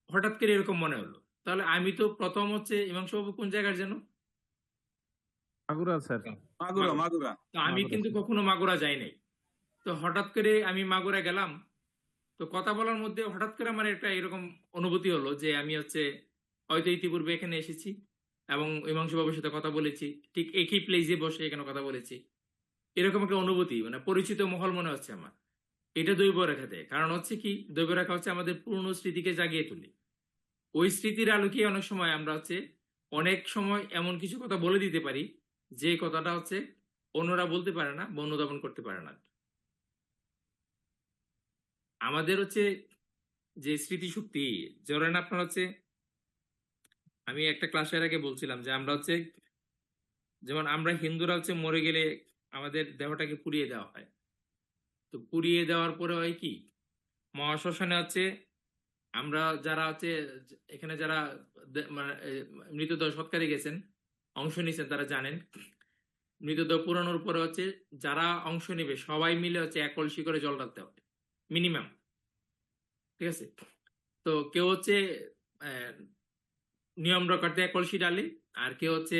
হঠাৎ করে এরকম মনে হলো, তাহলে আমি তো প্রথম হচ্ছে ইমাংশু বাবু কোন জায়গার যেন মাগুরা স্যার। মাগুরা মাগুরা তো আমি মাগুরা কিন্তু স্যার। কখনো মাগুরা যাই নাই। তো হঠাৎ করে আমি মাগুরা গেলাম, তো কথা বলার মধ্যে হঠাৎ করে আমার একটা এরকম অনুভূতি হলো যে আমি হচ্ছে হয়তো ইতিপূর্বে এখানে এসেছি এবং ইমাংশু বাবুর সাথে কথা বলেছি, ঠিক একই প্লেসে বসে এখানে কথা বলেছি, এরকম একটা অনুভূতি, মানে পরিচিত মহল মনে হচ্ছে আমার। এটা দৈব রেখা দেয়, কারণ হচ্ছে কি দৈব রেখা হচ্ছে আমাদের পুরনো স্মৃতিকে জাগিয়ে তোলে। ওই স্মৃতির আলোকে অনেক সময় আমরা হচ্ছে অনেক সময় এমন কিছু কথা বলে দিতে পারি যে কথাটা হচ্ছে অন্যরা বলতে পারে না বা অনুধাবন করতে পারে না। আমাদের হচ্ছে যে স্মৃতিশক্তি, ধরেন আপনার হচ্ছে, আমি একটা ক্লাসের আগে বলছিলাম যে আমরা হচ্ছে, যেমন আমরা হিন্দুরা হচ্ছে মরে গেলে আমাদের দেহটাকে পুড়িয়ে দেওয়া হয়। তো পুড়িয়ে দেওয়ার পরে হয় কি, মহাশ্মশানে হচ্ছে আমরা যারা হচ্ছে এখানে যারা মানে মৃতদেহ সৎকারে গেছেন, অংশ নিয়েছেন, তারা জানেন মৃতদেহ পুরানোর পরে হচ্ছে যারা অংশ নেবে সবাই মিলে হচ্ছে এক কলসি করে জল ঢালতে হবে মিনিমাম, ঠিক আছে? তো কেউ হচ্ছে নিয়ম রক্ষার্থে এক কলসি ডালে, আর কেউ হচ্ছে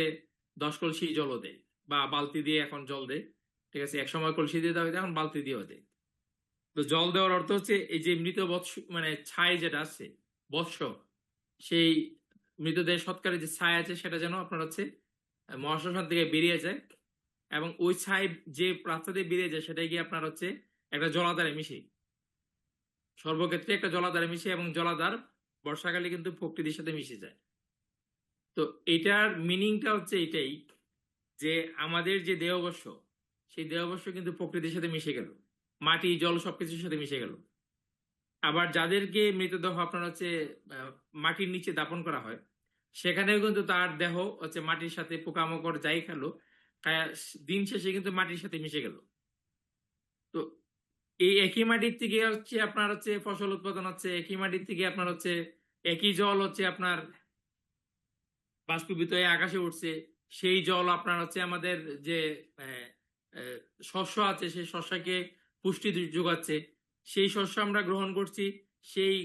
10 কলসি জলও দেয় বা বালতি দিয়ে এখন জল দেয়, ঠিক আছে? এক সময় কলসি দিয়ে দেওয়া হতো, এখন বালতি দিয়েও দেয়। তো জল দেওয়ার অর্থ হচ্ছে এই যে মৃত বৎস মানে ছাই যেটা আছে বৎস, সেই মৃতদেহ সৎকারে যে ছাই আছে সেটা যেন আপনার হচ্ছে মহাশ্মশান থেকে বেরিয়ে যায়, এবং ওই ছাই যে রাস্তা দিয়ে বেরিয়ে যায় সেটাই গিয়ে আপনার হচ্ছে একটা জলাধারে মিশে, সর্বক্ষেত্রে একটা জলাধারে মিশে, এবং জলাধার বর্ষাকালে কিন্তু প্রকৃতির সাথে মিশে যায়। তো এটার মিনিংটা হচ্ছে এটাই যে আমাদের যে দেহবর্ষ, সেই দেহবর্ষ কিন্তু প্রকৃতির সাথে মিশে গেল, মাটি জল সবকিছুর সাথে মিশে গেল। আবার যাদেরকে মৃতদেহ আপনার হচ্ছে মাটির নিচে দাপন করা হয়, সেখানেও কিন্তু তার দেহ হচ্ছে মাটির সাথে পোকামাকড় যাই খেলো, দিন শেষে কিন্তু মাটির সাথে মিশে গেল। তো এই একই মাটির থেকে হচ্ছে আপনার হচ্ছে ফসল উৎপাদন হচ্ছে, একই মাটির থেকে আপনার হচ্ছে একই জল হচ্ছে আপনার বাষ্পীভূত হয়ে আকাশে উঠছে, সেই জল আপনার হচ্ছে আমাদের যে শস্য আছে সেই শস্যকে পুষ্টি যোগাচ্ছে, সেই শস্য আমরা গ্রহণ করছি, সেই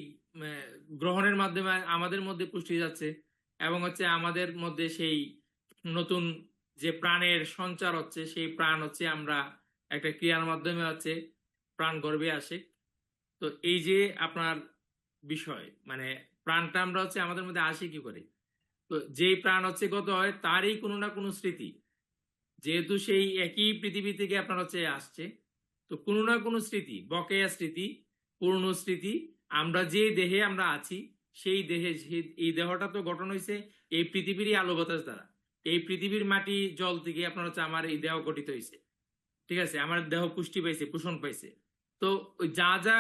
গ্রহণের মাধ্যমে আমাদের মধ্যে পুষ্টি যাচ্ছে, এবং হচ্ছে আমাদের মধ্যে সেই নতুন যে প্রাণের সঞ্চার হচ্ছে, সেই প্রাণ হচ্ছে আমরা একটা ক্রিয়ার মাধ্যমে হচ্ছে প্রাণ গর্ভে আসে। তো এই যে আপনার বিষয়, মানে প্রাণটা আমরা হচ্ছে আমাদের মধ্যে আসে কি করে, তো যেই প্রাণ হচ্ছে গত হয় তারই কোনো না কোনো স্মৃতি, যেহেতু সেই একই পৃথিবী থেকে আপনার হচ্ছে আসছে, তো কোনো না কোনো স্মৃতি, বকেয়া স্মৃতি, পুরনো স্মৃতি, আমরা যে দেহে আমরা আছি সেই দেহে, এই দেহটা তো গঠন হয়েছে এই পৃথিবীরই আলো বাতাস দ্বারা, এই পৃথিবীর মাটি জল থেকে আপনার হচ্ছে আমার এই দেহ গঠিত হয়েছে, ঠিক আছে? আমার দেহ পুষ্টি পাইছে, পোষণ পাইছে। তো ওই যা যা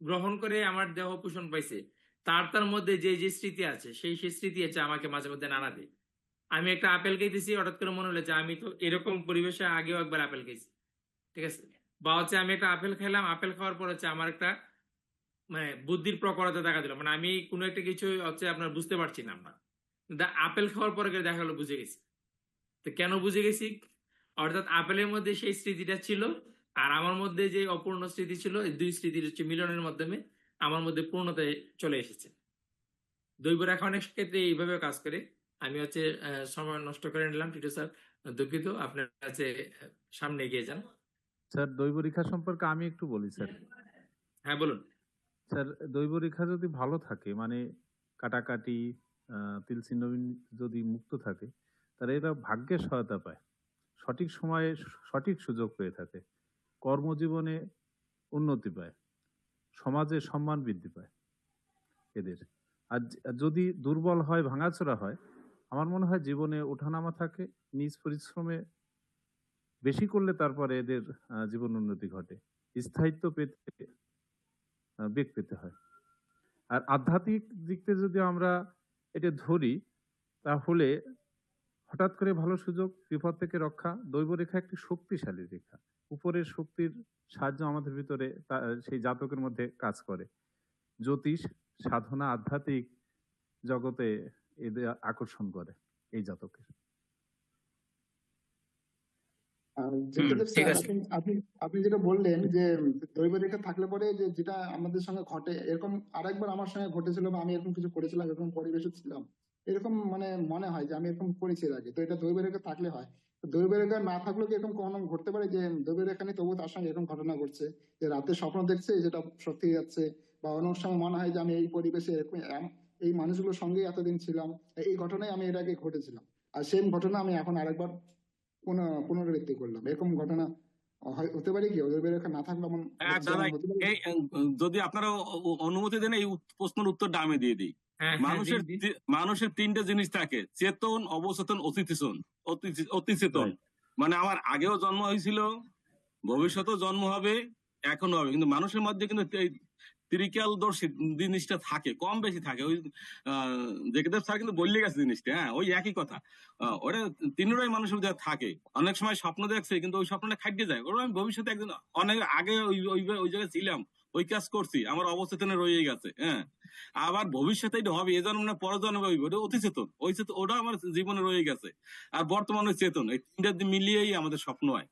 গ্রহণ করে আমার দেহ পোষণ পাইছে, তার মধ্যে যে যে স্মৃতি আছে সেই স্মৃতি আছে আমাকে মাঝে মধ্যে নাড়া দেয়। আমি একটা আপেল খাইতেছি, হঠাৎ করে মনে হলো যে আমি তো এরকম পরিবেশে আগেও একবার আপেল খাইছি, ঠিক আছে? বা হচ্ছে আমি একটা আপেল খাইলাম, আপেল খাওয়ার পর হচ্ছে আমার একটা মানে বুদ্ধির প্রখরতা দেখা দিল, মানে আমি কোনো একটা কিছু হচ্ছে আপনার বুঝতে পারছি না আমরা, আপেল খাওয়ার পরে দেখা গেলো বুঝে গেছি। তো কেন বুঝে গেছি, অর্থাৎ আপেলের মধ্যে সেই স্মৃতিটা ছিল, আর আমার মধ্যে যে অপূর্ণ স্মৃতি ছিল, এই দুই স্মৃতির হচ্ছে মিলনের মাধ্যমে আমার মধ্যে পূর্ণতায় চলে এসেছে। দৈব রেখা অনেক ক্ষেত্রে এইভাবে কাজ করে। আমি হচ্ছে সময় নষ্ট করে নিলাম টিটু স্যার, দুঃখিত, আপনার কাছে সামনে এগিয়ে যান। স্যার দৈব রেখা সম্পর্কে আমি একটু বলি স্যার। হ্যাঁ বলুন স্যার। দৈব রেখা যদি ভালো থাকে, মানে কাটাকাটি তিল চিহ্ন যদি মুক্ত থাকে, তাহলে এরা ভাগ্যের সহায়তা পায়, সঠিক সময়ে সঠিক সুযোগ পেয়ে থাকে, কর্মজীবনে উন্নতি পায়, সমাজে সম্মান বৃদ্ধি পায় এদের। আর যদি দুর্বল হয়, ভাঙাচোরা হয়, আমার মনে হয় জীবনে ওঠানামা থাকে, নিজ পরিশ্রমে বেশি করলে তারপরে এদের জীবন উন্নতি ঘটে, স্থায়িত্ব পেতে বেগ পেতে হয়। আর আধ্যাত্মিক দিক থেকে যদি আমরা এটা ধরি, তাহলে হঠাৎ করে ভালো সুযোগ, বিপদ থেকে রক্ষা। দৈব রেখা একটি শক্তিশালী রেখা, উপরের শক্তির সাহায্য আমাদের ভিতরে সেই জাতকের মধ্যে কাজ করে। জ্যোতিষ, সাধনা, আধ্যাত্মিক জগতে এদের আকর্ষণ করে এই জাতকের। আর হুম, যেটা ঠিক স্যার আছে। আপনি আপনি আপনি যেটা বললেন যে দৈব রেখা থাকলে পরে যে যেটা আমাদের সঙ্গে ঘটে, এরকম আরেকবার আমার সঙ্গে ঘটেছিল বা আমি এরকম কিছু করেছিলাম, এরকম পরিবেশে ছিলাম, এরকম মানে মনে হয় যে আমি এরকম করেছি এর আগে। তো এটা দৈব রেখা থাকলে হয়। তো দৈব রেখা না থাকলেও কি এরকম কখনো ঘটতে পারে যে দৈব রেখা নেই তবুও তার সঙ্গে এরকম ঘটনা ঘটছে, যে রাতে স্বপ্ন দেখছে যেটা সত্যি যাচ্ছে, বা অনেক সময় মনে হয় যে আমি এই পরিবেশে এরকম এই মানুষগুলোর সঙ্গে এতদিন ছিলাম, এই ঘটনাই আমি এর আগে ঘটেছিলাম, আর সেম ঘটনা আমি এখন আরেকবার পুনরাবৃত্তি করলাম, এরকম ঘটনা হতে পারে কি? ওদের রেখা না থাকলে এমন হ্যাঁ হচ্ছে, দাদা, এমন হতে পারে? এই যদি আপনারা অনুমতি দেন এই প্রশ্নের উত্তরটা আমি দিয়ে দিই। হ্যাঁ হ্যাঁ, দিন দিন। মানুষের তিনটে জিনিস থাকে: চেতন, অবচেতন, অতিচেতন। অতিচেতন মানে আমার আগেও জন্ম হয়েছিল, ভবিষ্যতেও জন্ম হবে, এখনো হবে, কিন্তু মানুষের মধ্যে কিন্তু এই ত্রিকাল দর্শী জিনিসটা থাকে, কম বেশি থাকে। ওই জেকেদেব স্যার কিন্তু বললে গেছে জিনিসটা, হ্যাঁ ওই একই কথা। ওটা তিনটাই মানুষের মধ্যে থাকে। অনেক সময় স্বপ্ন দেখছে কিন্তু ওই স্বপ্নটা খাটিয়ে যায়, ওরা আমি ভবিষ্যতে একদিন অনেক আগে ওই ওই ওই জায়গায় ছিলাম, ওই কাজ করছি, আমার অবচেতনে রয়ে গেছে। হ্যাঁ, আবার ভবিষ্যতে এটা হবে, এ জন্ম না পরের জন্মে হইবে, ওটা অতিচেতন। ওই চেতন ওটা আমার জীবনে রয়ে গেছে। আর বর্তমানে চেতন, এই তিনটা মিলিয়েই আমাদের স্বপ্ন হয়।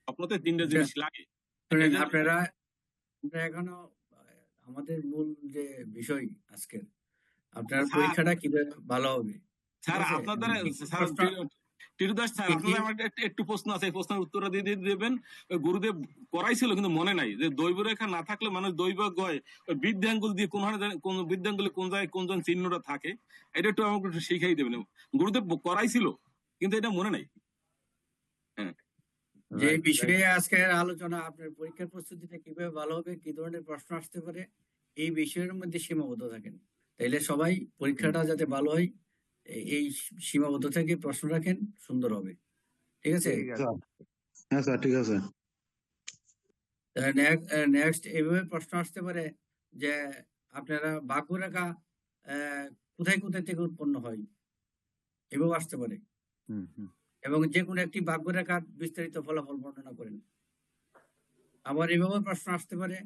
স্বপ্নতে তিনটা জিনিস লাগে। শুনেন, এই জন্য- আপনারা আমরা এখনো আমাদের মূল যে বিষয় আজকের, আপনার স্যার, পরীক্ষাটা কিভাবে ভালো হবে, ঠিক স্যার আছে? আপনাদের কি কি স্যার প্রশ্ন, টিরুদাস স্যার, কি কি আপনাদের আমার একটু প্রশ্ন আছে, এই প্রশ্নের উত্তরটা দিয়ে দেবেন। ওই গুরুদেব করাইছিল কিন্তু মনে নাই যে দৈব রেখা না থাকলে মানুষ দৈব গয় ওই বৃদ্ধাঙ্গুল দিয়ে কোন বৃদ্ধাঙ্গুলে কোন জায়গায় কোন জন চিহ্নটা থাকে, এটা একটু আমাকে একটু শিখাই দেবেন। গুরুদেব করাইছিল কিন্তু এটা মনে নাই। হ্যাঁ, যে বিষয়ে আজকের আলোচনা, আপনার পরীক্ষার প্রস্তুতিটা কিভাবে ভালো হবে, কি ধরনের প্রশ্ন আসতে পারে, এই বিষয়ের মধ্যে সীমাবদ্ধ থাকেন। তাইলে সবাই পরীক্ষাটা যাতে ভালো হয়, এই সীমাবদ্ধ থেকে প্রশ্ন রাখেন, সুন্দর হবে। ঠিক আছে? ঠিক আছে। হ্যাঁ স্যার, ঠিক আছে। নেক্সট এইভাবে প্রশ্ন আসতে পারে যে আপনারা ভাগ্যরেখা কোথায় কোথায় থেকে উৎপন্ন হয়, এভাবে আসতে পারে। এবং যে কোনো একটি ভাগ্যরেখার বিস্তারিত ফলাফল বর্ণনা করেন। আবার এভাবে প্রশ্ন আসতে পারে,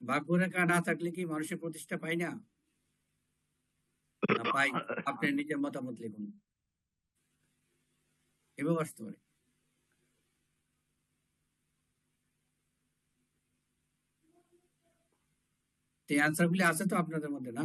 ভাগ্যরেখা না থাকলে কি মানুষের প্রতিষ্ঠা পায় না, না পাই? আপনি নিজের মতামত লিখুন। এভাবে আসতে পারে। এই অ্যান্সার গুলি আছে তো আপনাদের মধ্যে, না?